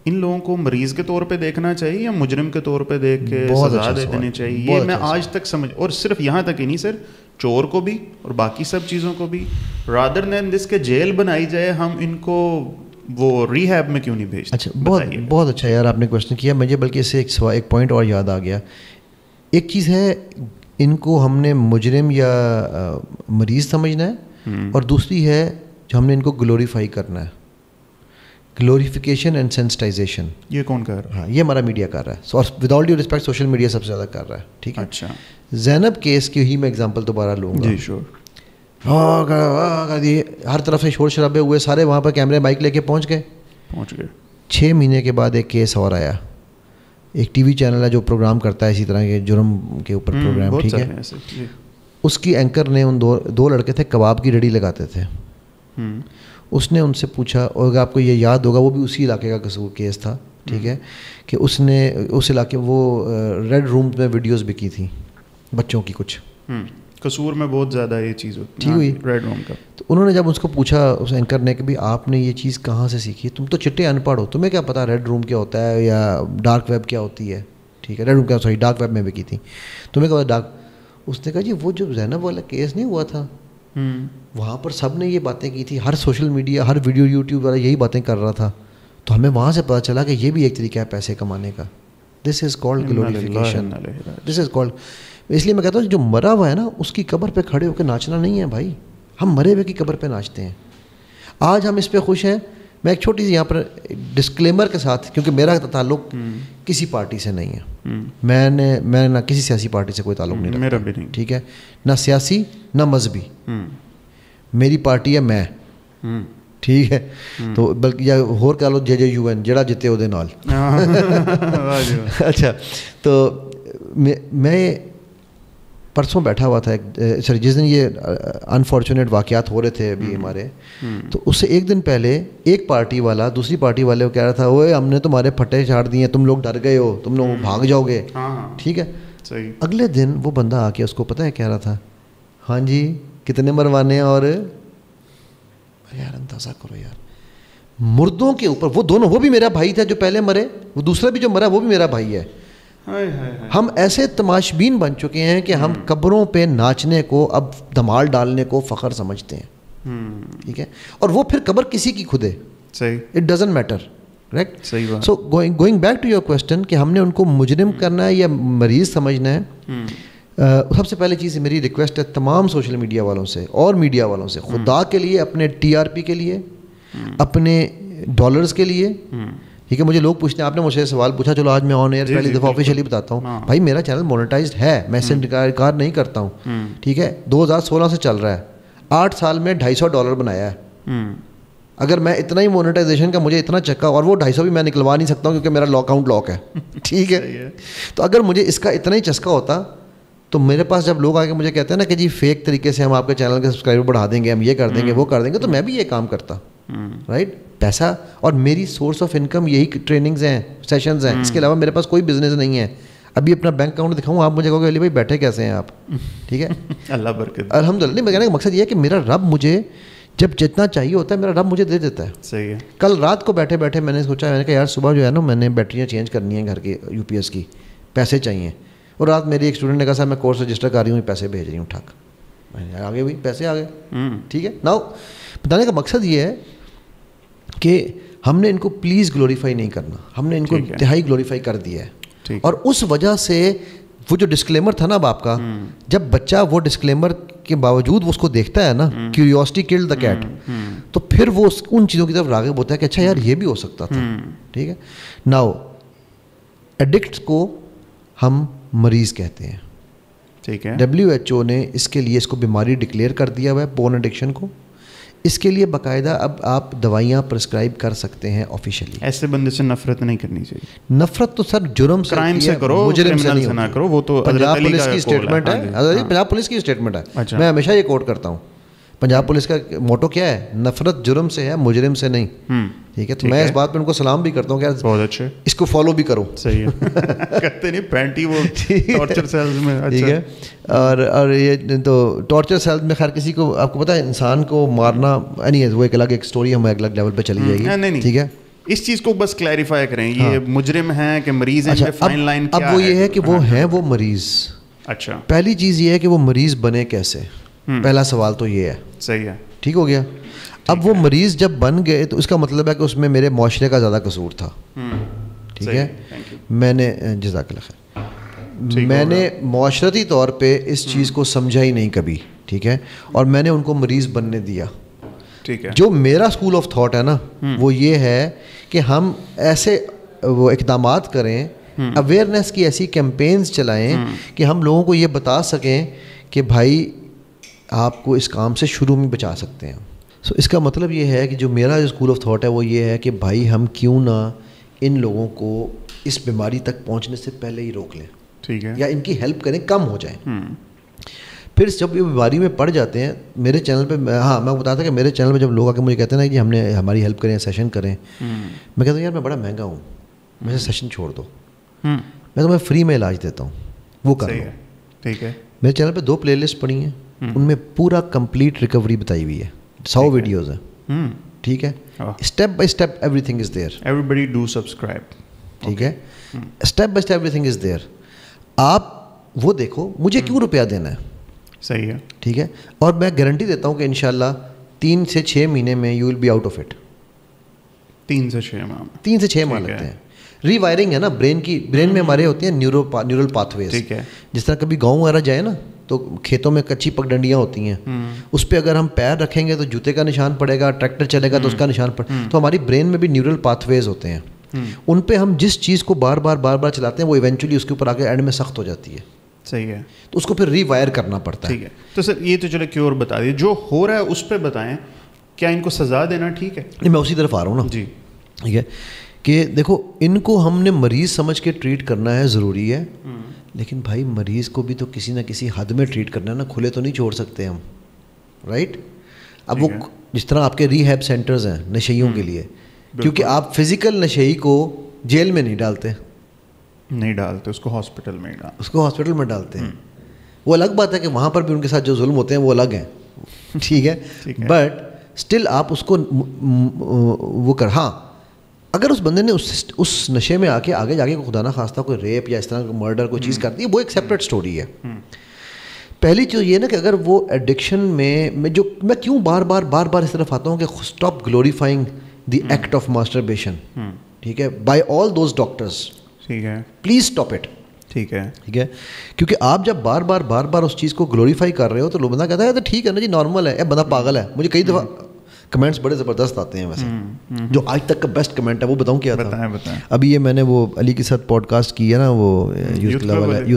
ان لوگوں کو مریض کے طور پہ دیکھنا چاہیے یا مجرم کے طور پہ دیکھ کے سزا دے دینی چاہیے؟ یہ میں آج تک سمجھ, اور صرف یہاں تک ہی نہیں سر, چور کو بھی اور باقی سب چیزوں کو بھی, رادر دین دس کے جیل بنائی جائے, ہم ان کو وہ ریہیب میں کیوں نہیں بھیجتے؟ اچھا, بہت اچھا یار آپ نے کویشچن کیا مجھے, بلکہ اس سے ایک پوائنٹ اور یاد آ گیا. ایک چیز ہے, ان کو ہم نے مجرم یا مریض سمجھنا ہے, اور دوسری ہے جو ہم نے ان کو گلوریفائی کرنا ہے, گلوریفیکیشن اینڈ سینسٹائزیشن. یہ کون کر رہا ہے؟ ہاں, یہ ہمارا میڈیا کر رہا ہے, اور with all due respect social media سب سے زیادہ کر رہا ہے, ٹھیک ہے. اچھا, زینب کیس کی ہی میں ایگزامپل دوبارہ لوں گا. جی شور. ہر طرف سے شور شرابے ہوئے, سارے وہاں پر کیمرے مائک لے کے پہنچ گئے. 6 مہینے کے بعد ایک کیس اور آیا, ایک ٹی وی چینل ہے جو پروگرام کرتا ہے اسی طرح کے جرم کے اوپر پروگرام, ٹھیک ہے. اس کی اینکر نے, ان دو لڑکے تھے کباب کی ریڈی لگاتے تھے, اس نے ان سے پوچھا, اور آپ کو یہ یاد ہوگا وہ بھی اسی علاقے کا قصور کیس تھا, ٹھیک ہے, کہ اس نے اس علاقے وہ ریڈ روم میں ویڈیوز بھی کی تھیں بچوں کی کچھ. قصور میں بہت زیادہ یہ چیز ہوتی ہے ریڈ روم کا. تو انہوں نے جب اس کو پوچھا اس اینکر نے کہ بھی آپ نے یہ چیز کہاں سے سیکھی, تم تو چٹے ان پڑھ ہو, تمہیں کیا پتا ریڈ روم کیا ہوتا ہے یا ڈارک ویب کیا ہوتی ہے, ٹھیک ہے, ریڈ روم کیا, سوری ڈارک ویب میں بھی کی تھی, تمہیں کیا ڈارک. اس نے کہا جی وہ جو زینب والا کیس نہیں ہوا تھا, وہاں پر سب نے یہ باتیں کی تھی, ہر سوشل میڈیا, ہر ویڈیو یوٹیوب والا یہی باتیں کر رہا تھا, تو ہمیں وہاں سے پتہ چلا کہ یہ بھی ایک طریقہ ہے پیسے کمانے کا. This is called glorification, this is called. اس لیے میں کہتا ہوں جو مرا ہوا ہے نا اس کی قبر پہ کھڑے ہو کے ناچنا نہیں ہے بھائی, ہم مرے ہوئے کی قبر پہ ناچتے ہیں. آج ہم اس پہ خوش ہیں, میں ایک چھوٹی سی یہاں پر ڈسکلیمر کے ساتھ, کیونکہ میرا تعلق کسی پارٹی سے نہیں ہے, میں نہ کسی سیاسی پارٹی سے کوئی تعلق نہیں رکھتا, میرا بھی نہیں, ٹھیک ہے, نہ سیاسی نہ مذہبی, میری پارٹی ہے میں, ٹھیک ہے, تو بلکہ یا ہور کہہ لو JJUN جڑا جتے وہ نال. اچھا, تو میں پرسوں بیٹھا ہوا تھا سر, جس دن یہ انفارچونیٹ واقعات ہو رہے تھے ابھی ہمارے, تو اس سے ایک دن پہلے ایک پارٹی والا دوسری پارٹی والے کو کہہ رہا تھا, اوے ہم نے تمہارے پھٹے چھاڑ دیے, تم لوگ ڈر گئے ہو, تم لوگ بھاگ جاؤ گے, ٹھیک ہے. اگلے دن وہ بندہ آ کے اس کو پتہ ہے کہہ رہا تھا, ہاں جی کتنے مروانے ہیں, اور یار اندازہ کرو یار, مردوں کے اوپر وہ دونوں, وہ بھی میرا بھائی تھا جو پہلے مرے, وہ دوسرا بھی جو مرا وہ بھی میرا بھائی ہے. ہم ایسے تماشبین بن چکے ہیں کہ ہم قبروں پہ ناچنے کو اب دھمال ڈالنے کو فخر سمجھتے ہیں, ٹھیک ہے, اور وہ پھر قبر کسی کی خود ہے, صحیح, اٹ ڈزنٹ میٹر, رائٹ. صحیح بات. So going back to your question کہ ہم نے ان کو مجرم کرنا ہے یا مریض سمجھنا ہے, سب سے پہلے چیز میری ریکویسٹ ہے تمام سوشل میڈیا والوں سے اور میڈیا والوں سے, خدا کے لیے, اپنے TRP کے لیے, اپنے ڈالرز کے لیے, ٹھیک ہے. مجھے لوگ پوچھتے ہیں, آپ نے مجھ سے سوال پوچھا, چلو آج میں آن ایئر پہلی دفعہ آفیشیلی بتاتا ہوں, بھائی میرا چینل مونیٹائزڈ ہے, میں اس سے انکار نہیں کرتا ہوں, ٹھیک ہے, 2016 سے چل رہا ہے, 8 سال میں $250 بنایا ہے. اگر میں اتنا ہی مونیٹائزیشن کا مجھے اتنا چکا, اور وہ 250 بھی میں نکلوا نہیں سکتا ہوں کیونکہ میرا اکاؤنٹ لاک ہے, ٹھیک ہے. تو اگر مجھے اس کا اتنا ہی چسکا ہوتا تو میرے پاس جب لوگ آ کے مجھے کہتے ہیں نا کہ جی فیک طریقے سے ہم آپ کے چینل کے سبسکرائبر بڑھا دیں گے, ہم یہ کر دیں گے وہ کر دیں گے, تو میں بھی یہ کام کرتا, رائٹ. پیسہ اور میری سورس آف انکم یہی ٹریننگز ہیں, سیشنز ہیں, اس کے علاوہ میرے پاس کوئی بزنس نہیں ہے. ابھی اپنا بینک اکاؤنٹ دکھاؤں, آپ مجھے کہو گے علی بھائی بیٹھے کیسے ہیں آپ, ٹھیک ہے, اللہ برکت. الحمد للہ. میں کہنے کا مقصد یہ ہے کہ میرا رب مجھے جب جتنا چاہیے ہوتا ہے میرا رب مجھے دے دیتا ہے. صحیح ہے. کل رات کو بیٹھے بیٹھے میں نے سوچا, میں نے کہا یار صبح جو ہے نا میں نے بیٹریاں چینج کرنی ہیں گھر کی UPS کی, پیسے چاہیے, اور رات میری ایک اسٹوڈنٹ نے کہا صاحب میں کورس رجسٹر کر رہی ہوں, پیسے بھیج رہی ہوں, ٹھاک, آگے ہوئی پیسے آ گئے, ٹھیک ہے. ناؤ بتانے کا مقصد یہ ہے کہ ہم نے ان کو پلیز گلوریفائی نہیں کرنا, ہم نے ان کو انتہائی گلوریفائی کر دیا ہے, اور اس وجہ سے وہ جو ڈسکلیمر تھا نا اب آپ کا, جب بچہ وہ ڈسکلیمر کے باوجود وہ اس کو دیکھتا ہے نا, کیوریوسٹی کلڈ دا کیٹ, تو پھر وہ ان چیزوں کی طرف راغب ہوتا ہے کہ اچھا یار یہ بھی ہو سکتا تھا, ٹھیک ہے. ناؤ ایڈکٹس کو ہم مریض کہتے ہیں, ٹھیک ہے. WHO نے اس کے لیے اس کو بیماری ڈکلیئر کر دیا ہوا ہے, پورن ایڈکشن کو. اس کے لیے باقاعدہ اب آپ دوائیاں پرسکرائب کر سکتے ہیں آفیشیلی. ایسے بندے سے نفرت نہیں کرنی چاہیے. نفرت تو سر جرم سے, کرائم سے کرو, مجرم سے نہ کرو. وہ تو پنجاب پولیس کی اسٹیٹمنٹ ہے, پنجاب پولیس کی اسٹیٹمنٹ ہے, میں ہمیشہ یہ کوٹ کرتا ہوں. پنجاب پولیس کا موٹو کیا ہے, نفرت جرم سے ہے, مجرم سے نہیں, ٹھیک ہے. تو میں اس بات پہ ان کو سلام بھی کرتا ہوں کہ بہت اچھے, اس کو فالو بھی کرو. صحیح ہے. کہتے نہیں پینٹی وہ ٹارچر سیلز میں, ٹھیک ہے. اور یہ تو ٹارچر سیلز میں خیر کسی کو, آپ کو پتہ ہے انسان کو مارنا نہیں ہے, وہ ایک الگ ایک اسٹوری ہم الگ لیول پہ چلی جائے گی, ٹھیک ہے. اس چیز کو بس کلیریفائی کریں, یہ مجرم ہیں کہ مریض ہیں, فائن لائن کیا ہے. اب وہ یہ ہے کہ وہ ہیں وہ مریض. اچھا, پہلی چیز یہ ہے کہ وہ مریض بنے کیسے, پہلا سوال تو یہ ہے. صحیح ہے, ٹھیک ہو گیا. اب وہ مریض جب بن گئے تو اس کا مطلب ہے کہ اس میں میرے معاشرے کا زیادہ قصور تھا, ٹھیک ہے. میں نے جزاک اللہ خیر, میں نے معاشرتی طور پہ اس چیز کو سمجھا ہی نہیں کبھی, ٹھیک ہے, اور میں نے ان کو مریض بننے دیا. ٹھیک ہے. جو میرا اسکول آف تھاٹ ہے نا وہ یہ ہے کہ ہم ایسے وہ اقدامات کریں, اویئرنیس کی ایسی کیمپینز چلائیں کہ ہم لوگوں کو یہ بتا سکیں کہ بھائی آپ کو اس کام سے شروع میں بچا سکتے ہیں. سو اس کا مطلب یہ ہے کہ جو میرا جو اسکول آف تھاٹ ہے وہ یہ ہے کہ بھائی ہم کیوں نہ ان لوگوں کو اس بیماری تک پہنچنے سے پہلے ہی روک لیں, ٹھیک ہے, یا ان کی ہیلپ کریں, کم ہو جائیں. پھر جب یہ بیماری میں پڑ جاتے ہیں میرے چینل پہ, ہاں میں بتاتا کہ میرے چینل پہ جب لوگ آ کے مجھے کہتے ہیں نا کہ ہم نے ہماری ہیلپ کریں, سیشن کریں, میں کہتا ہوں یار میں بڑا مہنگا ہوں, مجھے سیشن چھوڑ دو, میں تمہیں فری میں علاج دیتا ہوں, وہ کر لو. ٹھیک ہے. میرے چینل پہ 2 پلے لسٹ پڑی ہیں, ان میں پورا کمپلیٹ ریکوری بتائی ہوئی ہے, 100 ویڈیوز ہیں, ٹھیک ہے. Step by step every thing is there. Everybody do subscribe, ٹھیک ہے. Step by step every thing is there. آپ وہ دیکھو, مجھے کیوں روپیہ دینا ہے, صحیح ہے, ٹھیک ہے. اور میں گارنٹی دیتا ہوں کہ انشاءاللہ 3 سے 6 مہینے میں you will be out of it. 3 سے 6 ماہ, 3 سے 6 ماہ لگتے ہیں. ری وائرنگ ہے نا برین کی, برین میں ہمارے ہوتے ہیں نیورل پاتھ ویز. ٹھیک ہے. جس طرح کبھی گاؤں وغیرہ جائے نا تو کھیتوں میں کچی پگڈنڈیاں ہوتی ہیں, اس پہ اگر ہم پیر رکھیں گے تو جوتے کا نشان پڑے گا, ٹریکٹر چلے گا تو اس کا نشان پڑے. تو ہماری برین میں بھی نیورل پاتھ ویز ہوتے ہیں, ان پہ ہم جس چیز کو بار بار چلاتے ہیں وہ ایونچولی اس کے اوپر آگے اینڈ میں سخت ہو جاتی ہے. صحیح ہے, تو اس کو پھر ری وائر کرنا پڑتا ہے. ٹھیک ہے, تو سر یہ تو چلو کیور بتا دیے, جو ہو رہا ہے اس پہ بتائیں, کیا ان کو سزا دینا ٹھیک ہے؟ نہیں, میں اسی طرف آ رہا ہوں نا. جی ٹھیک ہے کہ دیکھو ان کو ہم نے مریض سمجھ کے ٹریٹ کرنا ہے, ضروری ہے, لیکن بھائی مریض کو بھی تو کسی نہ کسی حد میں ٹریٹ کرنا ہے نا, کھلے تو نہیں چھوڑ سکتے ہم, رائٹ. اب وہ جس طرح آپ کے ری ہیب سینٹرز ہیں نشیوں کے لیے, کیونکہ آپ فزیکل نشئی کو جیل میں نہیں ڈالتے, اس کو ہاسپٹل میں ڈالتے ہیں. وہ الگ بات ہے کہ وہاں پر بھی ان کے ساتھ جو ظلم ہوتے ہیں وہ الگ ہیں, ٹھیک ہے, بٹ اسٹل آپ اس کو وہ ہاں اگر اس بندے نے اس نشے میں آ کے آگے جا کے خدا نہ خواستہ کوئی ریپ یا اس طرح مرڈر کوئی چیز کرتی ہے, وہ ایک سیپریٹ اسٹوری ہے. پہلی چیز یہ نا کہ اگر وہ ایڈکشن میں جو میں کیوں بار بار اس طرف آتا ہوں کہ stop glorifying the act of masturbation, ٹھیک ہے, بائی آل دوز ڈاکٹرز, ٹھیک ہے, پلیز اسٹاپ اٹ. ٹھیک ہے, کیونکہ آپ جب بار بار اس چیز کو گلوریفائی کر رہے ہو تو لوگ بندہ کہتا ہے تو ٹھیک ہے نا جی, نارمل ہے, بندہ پاگل ہے. مجھے کئی دفعہ کمنٹس بڑے زبردست آتے ہیں ویسے, جو آج تک کا بیسٹ کمنٹ ہے وہ بتاؤں کیا تھا. ابھی یہ میں نے وہ علی کے ساتھ پوڈ کاسٹ کی ہے نا, وہ یوتھ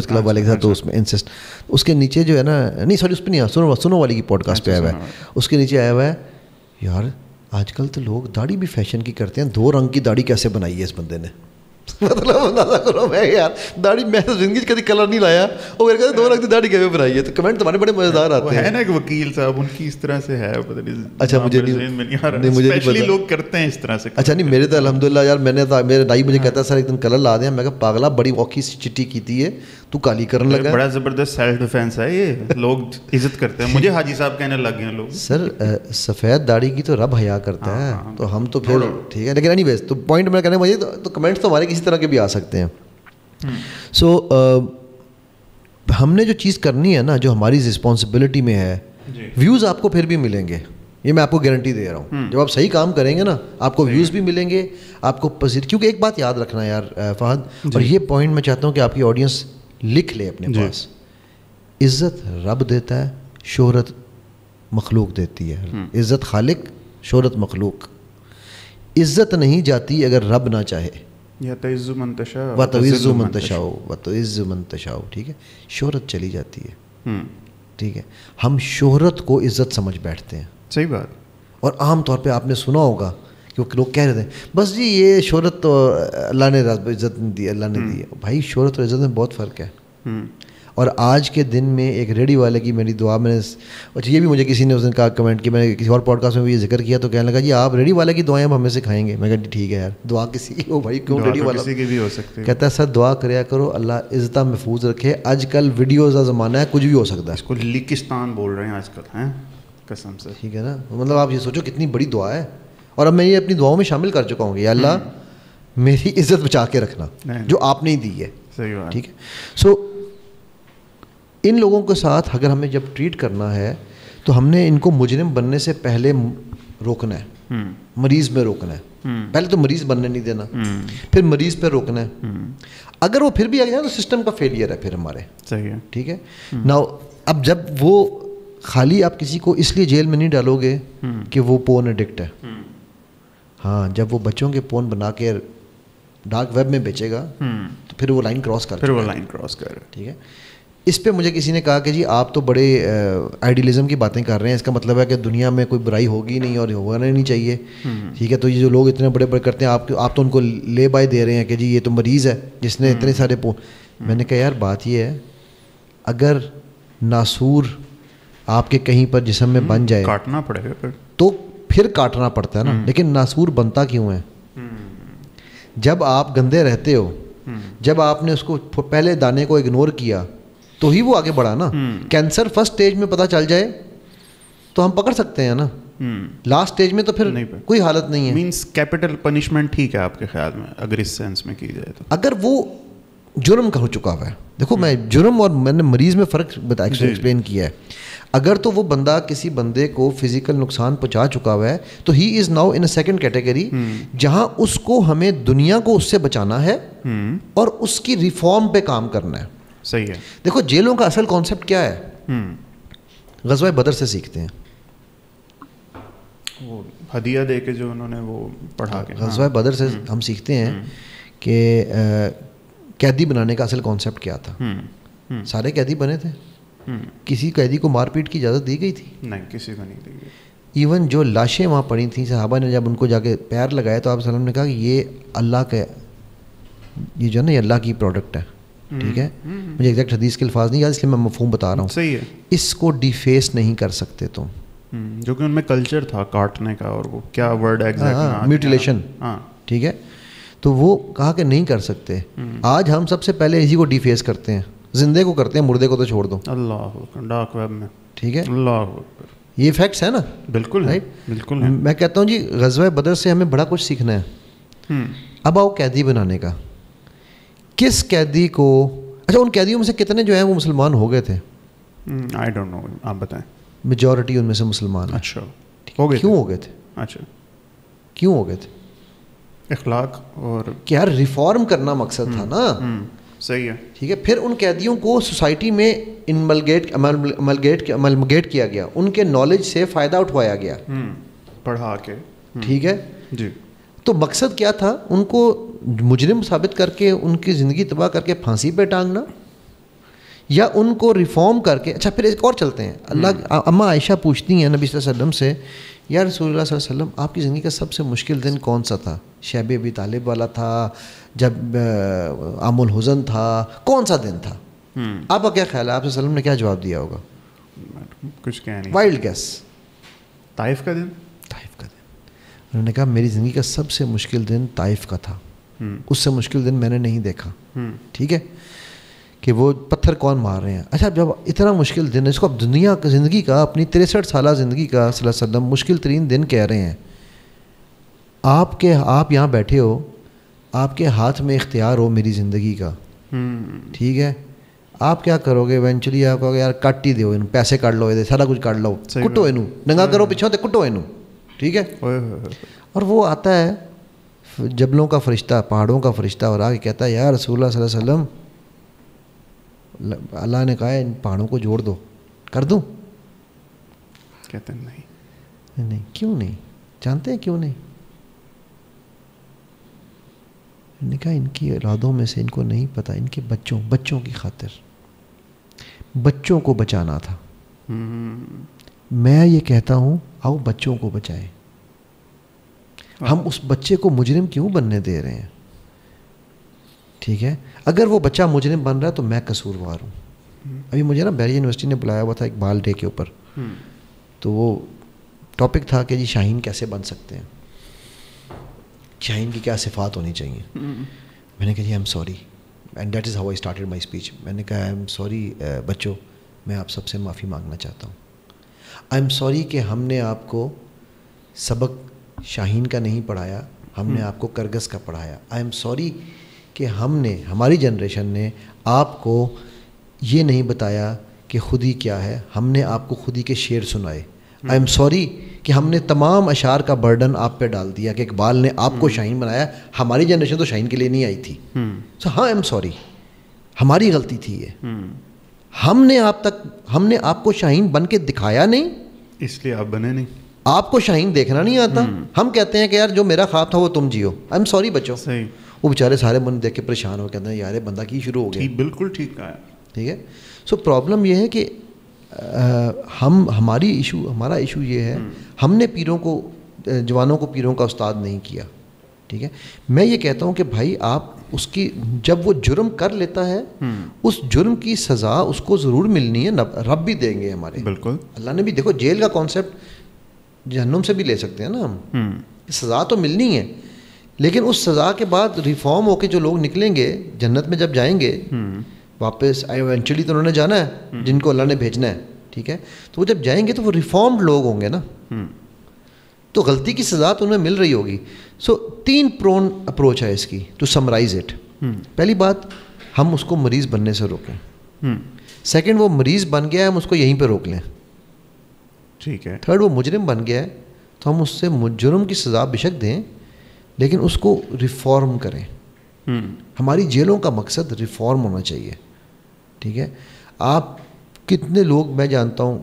کلب والے کے ساتھ, تو اس میں انسسٹ اس کے نیچے جو ہے نا, نہیں سوری اس پہ نہیں, سنو والی کی پوڈ کاسٹ پہ آیا ہوا ہے, اس کے نیچے آیا ہوا ہے یار آج کل تو لوگ داڑھی بھی فیشن کی کرتے ہیں, 2 رنگ کی داڑھی کیسے بنائی ہے اس بندے نے. مطلب اندازہ کرو, میں یار داڑھی میں زندگی کبھی کلر نہیں لایا, اور میرے کہتے 2 رنگ کی داڑھی کیسے بنائی ہے. تو کمنٹ تمہارے بڑے مزیدار آتے ہیں. ہے نا ایک وکیل صاحب, ان کی اس طرح سے ہے, پتہ نہیں. اچھا مجھے نہیں پتا, لوگ کرتے ہیں اس طرح سے. اچھا نہیں, میرے تو الحمدللہ یار, میں نے میرے دائی مجھے کہتا ہے سر ایک دن کلر لا دیا, میں کہا پاگلا بڑی اوکھی چٹی کیتی ہے تو کالی کرنے لگا. بڑا زبردست سیلف ڈیفینس ہے یہ, لوگ عزت کرتے ہیں. مجھے حاجی صاحب کہنے لگ گئے لوگ, سر سفید داڑھی کی تو رب حیا کرتا ہے, تو ہم تو پھر ٹھیک ہے. لیکن اینی ویز تو پوائنٹ میں کہنے مجھے تو کمنٹس تو ہمارے کسی طرح کے بھی آ سکتے ہیں. سو ہم نے جو چیز کرنی ہے نا, جو ہماری رسپانسبلٹی میں ہے, ویوز آپ کو پھر بھی ملیں گے, یہ میں آپ کو گارنٹی دے رہا ہوں. جب آپ صحیح کام کریں گے نا, آپ کو ویوز بھی ملیں گے, آپ کو کیونکہ ایک بات یاد رکھنا ہے یار فہد, اور یہ پوائنٹ میں چاہتا ہوں کہ آپ کی آڈینس لکھ لے اپنے پاس, عزت رب دیتا ہے, شہرت مخلوق دیتی ہے. عزت خالق, شہرت مخلوق. عزت نہیں جاتی اگر رب نہ چاہے, تعز من تشاء وتعز من تشاء, ٹھیک ہے. شہرت چلی جاتی ہے, ٹھیک ہے. ہم شہرت کو عزت سمجھ بیٹھتے ہیں. صحیح بات. اور عام طور پہ آپ نے سنا ہوگا کہ لوگ کہہ رہے تھے بس جی یہ شہرت تو اللہ نے عزت نہیں دی, اللہ نے دی. بھائی شہرت اور عزت میں بہت فرق ہے. اور آج کے دن میں ایک ریڈی والے کی میری دعا, میں نے اچھا یہ بھی مجھے کسی نے اس دن کہا کمنٹ کی, میں نے کسی اور پوڈ کاسٹ میں بھی یہ ذکر کیا, تو کہنے لگا جی آپ ریڈی والے کی دعائیں اب ہمیں سکھائیں گے. میں کہا ٹھیک ہے یار, دعا کسی کی ہو بھائی, کیوں ریڈی والا, کسی کی بھی ہو سکتی ہے. کہتا ہے سر دعا کریا کرو اللہ عزت محفوظ رکھے. آج کل ویڈیوز کا زمانہ ہے, کچھ بھی ہو سکتا ہے. اس کو لیکستان بول رہے ہیں آج کل, ہیں قسم سے, ٹھیک ہے نا. مطلب آپ یہ سوچو کتنی بڑی دعا ہے, اور اب میں یہ اپنی دعاؤں میں شامل کر چکا ہوں کہ یا اللہ میری عزت بچا کے رکھنا جو آپ نے دی ہے. صحیح بات. ٹھیک ہے. سو ان لوگوں کے ساتھ اگر ہمیں جب ٹریٹ کرنا ہے تو ہم نے ان کو مجرم بننے سے پہلے روکنا ہے, مریض میں روکنا ہے. پہلے تو مریض بننے نہیں دینا, پھر مریض پہ روکنا ہے. اگر وہ پھر بھی آ جائے تو سسٹم کا فیلئر ہے پھر ہمارے. صحیح ہے. ٹھیک ہے نا. اب جب وہ خالی آپ کسی کو اس لیے جیل میں نہیں ڈالو گے کہ وہ پون ایڈکٹ ہے, ہاں جب وہ بچوں کے پون بنا کے ڈارک ویب میں بیچے گا تو پھر وہ لائن کراس کر ٹھیک ہے. اس پہ مجھے کسی نے کہا کہ جی آپ تو بڑے آئیڈیلزم کی باتیں کر رہے ہیں, اس کا مطلب ہے کہ دنیا میں کوئی برائی ہوگی نہیں اور ہونا نہیں چاہیے. ٹھیک ہے, تو یہ جو لوگ اتنے بڑے بڑے کرتے ہیں آپ تو ان کو لے بائے دے رہے ہیں کہ جی یہ تو مریض ہے جس نے اتنے سارے میں نے کہا یار بات یہ ہے, اگر ناسور آپ کے کہیں پر جسم میں بن جائے کاٹنا پڑے گا تو پھر کاٹنا پڑتا ہے نا, لیکن ناسور بنتا کیوں ہے؟ جب آپ گندے رہتے ہو, جب آپ نے اس کو پہلے دانے کو اگنور کیا تو ہی وہ آگے بڑھا نا. کینسر فرسٹ اسٹیج میں پتہ چل جائے تو ہم پکڑ سکتے ہیں نا, لاسٹ اسٹیج میں تو پھر کوئی حالت نہیں ہے. مینس کیپٹل پنشمنٹ ٹھیک ہے آپ کے خیال میں اگر اس سینس میں کی جائے تو؟ اگر وہ جرم کا ہو چکا ہوا ہے, دیکھو میں جرم اور میں نے مریض میں فرق ایکسپلین کیا ہے. اگر تو وہ بندہ کسی بندے کو فزیکل نقصان پہنچا چکا ہوا ہے تو he is now in a second category, جہاں اس کو ہمیں دنیا کو اس سے بچانا ہے اور اس کی ریفارم پہ کام کرنا ہے. صحیح ہے. دیکھو جیلوں کا اصل کانسیپٹ کیا ہے, غزوہ بدر سے سیکھتے ہیں. وہ ہدیہ دے کے جو انہوں نے وہ پڑھا کے غزوہ بدر سے ہم سیکھتے ہیں کہ قیدی بنانے کا اصل کانسیپٹ کیا تھا. سارے قیدی بنے تھے, کسی قیدی کو مار پیٹ کی اجازت دی گئی تھی؟ نہیں, کسی کو نہیں دی گئی. ایون جو لاشیں وہاں پڑی تھیں, صحابہ نے جب ان کو جا کے پیر لگائے تو آپ صلی اللہ علیہ وسلم نے کہا کہ یہ اللہ کا, یہ جو ہے نا یہ اللہ کی پروڈکٹ ہے. ٹھیک ہے, مجھے ایگزیکٹ حدیث کے الفاظ نہیں یاد, اس لیے میں مفہوم بتا رہا ہوں. صحیح ہے. اس کو ڈیفیس نہیں کر سکتے تم, جو کہ ان میں کلچر تھا کاٹنے کا, اور وہ کیا ورڈ ایگزیکٹ, میوٹیلیشن. ٹھیک ہے, تو وہ کہا کہ نہیں کر سکتے. آج ہم سب سے پہلے اسی کو ڈیفیس کرتے ہیں, زندے کو کرتے ہیں, مردے کو تو چھوڑ دو. اللہ ڈارک ویب میں. ٹھیک ہے, اللہ, یہ فیکٹس ہے نا. بالکل ہے, بالکل ہے. میں کہتا ہوں جی غزوہ بدر سے ہمیں بڑا کچھ سیکھنا ہے. اب آؤ قیدی بنانے کا. کس قیدی کو, اچھا ان قیدیوں میں سے کتنے جو ہیں وہ مسلمان ہو گئے تھے؟ آئی ڈونٹ نو, آپ بتائیں. میجورٹی ان میں سے مسلمان. اچھا, ہو گئے. کیوں ہو گئے تھے؟ اچھا, کیوں ہو گئے تھے؟ اخلاق اور کیا ریفارم کرنا مقصد تھا نا. صحیح ہے. ٹھیک ہے, پھر ان قیدیوں کو سوسائٹی میں املگیٹ کیا گیا, ان کے نالج سے فائدہ اٹھوایا گیا, پڑھا کے. ٹھیک ہے جی. تو مقصد کیا تھا, ان کو مجرم ثابت کر کے ان کی زندگی تباہ کر کے پھانسی پہ ٹانگنا, یا ان کو ریفارم کر کے. اچھا پھر ایک اور چلتے ہیں. اللہ اماں عائشہ پوچھتی ہیں نبی صلی اللہ علیہ وسلم سے, یا رسول اللہ صلی اللہ علیہ وسلم آپ کی زندگی کا سب سے مشکل دن کون سا تھا؟ شیب ابی طالب والا تھا, جب عام الحزن تھا, کون سا دن تھا؟ آپ کا کیا خیال ہے, آپ صلی اللہ علیہ وسلم نے کیا جواب دیا ہوگا؟ کچھ کہہ نہیں. Wild gas. طائف کا دن. طائف کا دن. انہوں نے کہا میری زندگی کا سب سے مشکل دن طائف کا تھا, اس سے مشکل دن میں نے نہیں دیکھا. ٹھیک ہے, کہ وہ پتھر کون مار رہے ہیں. اچھا جب اتنا مشکل دن ہے, اس کو اب دنیا کی زندگی کا, اپنی 63 سالہ زندگی کا صلی اللہ علیہ وسلم مشکل ترین دن کہہ رہے ہیں. آپ یہاں بیٹھے ہو, آپ کے ہاتھ میں اختیار ہو میری زندگی کا. ٹھیک ہے, آپ کیا کرو گے ایونچولی؟ آپ کہو گے یار کٹ ہی دو, پیسے کاٹ لو, سارا کچھ کاٹ لو, کٹو اینو, ننگا کرو پیچھوں تے کٹو اینو. ٹھیک ہے, اور وہ آتا ہے جبلوں کا فرشتہ, پہاڑوں کا فرشتہ, اور آ کے کہتا ہے یا رسول اللہ صلی اللہ علیہ وسلم, اللہ نے کہا ہے ان پہاڑوں کو جوڑ دو, کر دوں؟ کہتے ہیں نہیں. کیوں نہیں جانتے ہیں؟ کیوں نہیں؟ انہوں نے کہا ان کی ارادوں میں سے ان کو نہیں پتہ, ان کے بچوں کی خاطر, بچوں کو بچانا تھا. میں یہ کہتا ہوں آؤ بچوں کو بچائیں. ہم اس بچے کو مجرم کیوں بننے دے رہے ہیں؟ ٹھیک ہے, اگر وہ بچہ مجرم بن رہا ہے تو میں قصوروار ہوں. ابھی مجھے نا بیری یونیورسٹی نے بلایا ہوا تھا اقبال ڈے کے اوپر, تو وہ ٹاپک تھا کہ جی شاہین کیسے بن سکتے ہیں, شاہین کی کیا صفات ہونی چاہیے. میں نے کہا جی I am sorry, and that is how I started my speech. میں نے کہا آئی ایم سوری بچوں, میں آپ سب سے معافی مانگنا چاہتا ہوں. آئی ایم سوری کہ ہم نے آپ کو سبق شاہین کا نہیں پڑھایا, ہم نے آپ کو کرگس کا پڑھایا. آئی ایم سوری کہ ہماری جنریشن نے آپ کو یہ نہیں بتایا کہ خودی کیا ہے, ہم نے آپ کو خودی کے شعر سنائے. آئی ایم سوری کہ ہم نے تمام اشعار کا برڈن آپ پہ ڈال دیا کہ اقبال نے آپ کو شاہین بنایا, ہماری جنریشن تو شاہین کے لیے نہیں آئی تھی. سو ہاں آئی ایم سوری, ہماری غلطی تھی یہ. ہم نے آپ کو شاہین بن کے دکھایا نہیں, اس لیے آپ بنے نہیں. آپ کو شاہین دیکھنا نہیں آتا. ہم کہتے ہیں کہ یار جو میرا خواب تھا وہ تم جیو. آئی ایم سوری بچوں. صحیح. وہ بیچارے سارے من دیکھ کے پریشان ہو, کہتے ہیں یار بندہ کی شروع ہو گیا. بالکل ٹھیک کہا. ٹھیک ہے, سو پرابلم یہ ہے کہ ہمارا ایشو یہ ہے, ہم نے جوانوں کو پیروں کا استاد نہیں کیا. ٹھیک ہے, میں یہ کہتا ہوں کہ بھائی آپ اس کی, جب وہ جرم کر لیتا ہے اس جرم کی سزا اس کو ضرور ملنی ہے, رب بھی دیں گے ہمارے. بالکل, اللہ نے بھی, دیکھو جیل کا کانسیپٹ جہنم سے بھی لے سکتے ہیں نا ہم, سزا تو ملنی ہے, لیکن اس سزا کے بعد ریفارم ہو کے جو لوگ نکلیں گے جنت میں جب جائیں گے واپس, ایونچولی تو انہوں نے جانا ہے جن کو اللہ نے بھیجنا ہے. ٹھیک ہے, تو وہ جب جائیں گے تو وہ ریفارمڈ لوگ ہوں گے نا, تو غلطی کی سزا تو انہیں مل رہی ہوگی. سو 3 پرون اپروچ ہے اس کی, ٹو سمرائز اٹ. پہلی بات, ہم اس کو مریض بننے سے روکیں. سیکنڈ, وہ مریض بن گیا ہے ہم اس کو یہیں پہ روک لیں. ٹھیک ہے. تھرڈ, وہ مجرم بن گیا ہے تو ہم اس سے جرم کی سزا بشک دیں لیکن اس کو ریفارم کریں. ہماری جیلوں کا مقصد ریفارم ہونا چاہیے. ٹھیک ہے, آپ کتنے لوگ میں جانتا ہوں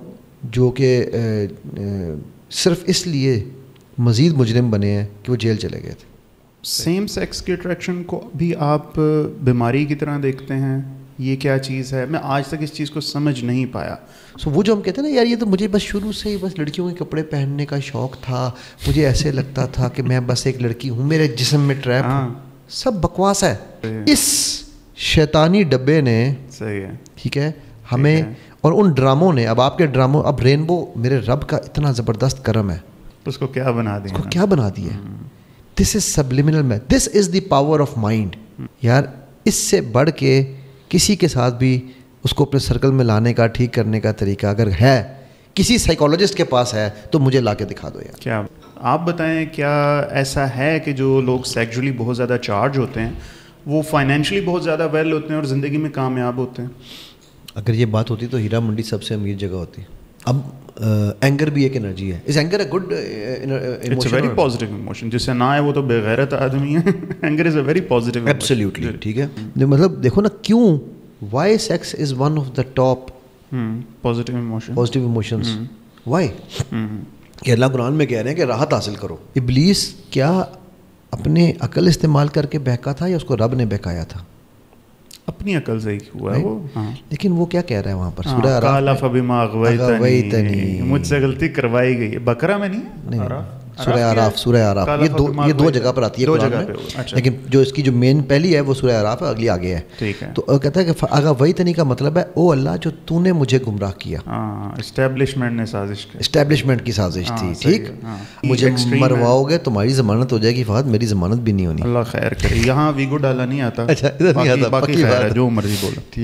جو کہ صرف اس لیے مزید مجرم بنے ہیں کہ وہ جیل چلے گئے تھے. سیم سیکس کی اٹریکشن کو بھی آپ بیماری کی طرح دیکھتے ہیں؟ یہ کیا چیز ہے؟ میں آج تک اس چیز کو سمجھ نہیں پایا. وہ جو ہم کہتے ہیں نا یار یہ تو مجھے بس شروع سے ہی بس لڑکیوں کے کپڑے پہننے کا شوق تھا, مجھے ایسے لگتا تھا کہ میں بس ایک لڑکی ہوں, میرے جسم میں ٹریپ ہوں, سب بکواس ہے. اس شیطانی ڈبے نے صحیح ہے ٹھیک ہے ہمیں اور ان ڈراموں نے, اب آپ کے ڈراموں, اب رینبو میرے رب کا اتنا زبردست کرم ہے, اس کو کیا بنا دیا, اس کو کیا بنا دیا. This is subliminal, this is the power of mind. یار اس سے بڑھ کے کسی کے ساتھ بھی اس کو اپنے سرکل میں لانے کا, ٹھیک کرنے کا طریقہ اگر ہے, کسی سائیکالوجسٹ کے پاس ہے تو مجھے لا کے دکھا دو یار. کیا آپ بتائیں, کیا ایسا ہے کہ جو لوگ سیکچولی بہت زیادہ چارج ہوتے ہیں وہ فائنینشلی بہت زیادہ ویل ہوتے ہیں اور زندگی میں کامیاب ہوتے ہیں؟ اگر یہ بات ہوتی تو ہیرا منڈی سب سے امیر جگہ ہوتی. اب اینگر بھی ایک انرجی ہے. Is anger a good emotion? It's a very positive emotion. جس سے نہ ہے وہ تو بے غیرت آدمی ہے. Anger is a very positive. Absolutely ٹھیک ہے. مطلب دیکھو نا کیوں, why sex is one of the top positive emotion, positive emotions. Why کہ اللہ قرآن میں کہہ رہے ہیں کہ راحت حاصل کرو. ابلیس کیا اپنے عقل استعمال کر کے بہکا تھا یا اس کو رب نے بہکایا تھا؟ اپنی عقل سے ہی ہوا ہے وہ. لیکن وہ کیا کہہ رہا ہے وہاں پر سورہ اعراف قال فبما اغویتنی, مجھ سے غلطی کروائی گئی ہے. بقرہ میں نہیں, سورہ اعراف, سورہ اعراف یہ دو جگہ پر آتی ہے قرآن میں, لیکن جو اس کی جو مین پہلی ہے وہ سورہ اعراف ہے, اگلی آگے ہے. ٹھیک ہے. تو کہتا ہے کہ اغویتنی کا مطلب ہے او اللہ جو تو نے مجھے گمراہ کیا. اسٹیبلشمنٹ نے سازش کی, اسٹیبلشمنٹ کی سازش تھی. ٹھیک, مجھے مرواؤ گے تمہاری ضمانت ہو جائے گی, فہد میری ضمانت بھی نہیں ہونی. اللہ خیر کرے. یہاں ویگو ڈالا نہیں آتا, اچھا ادھر نہیں آتا, باقی خیر ہے جو مرضی بولو.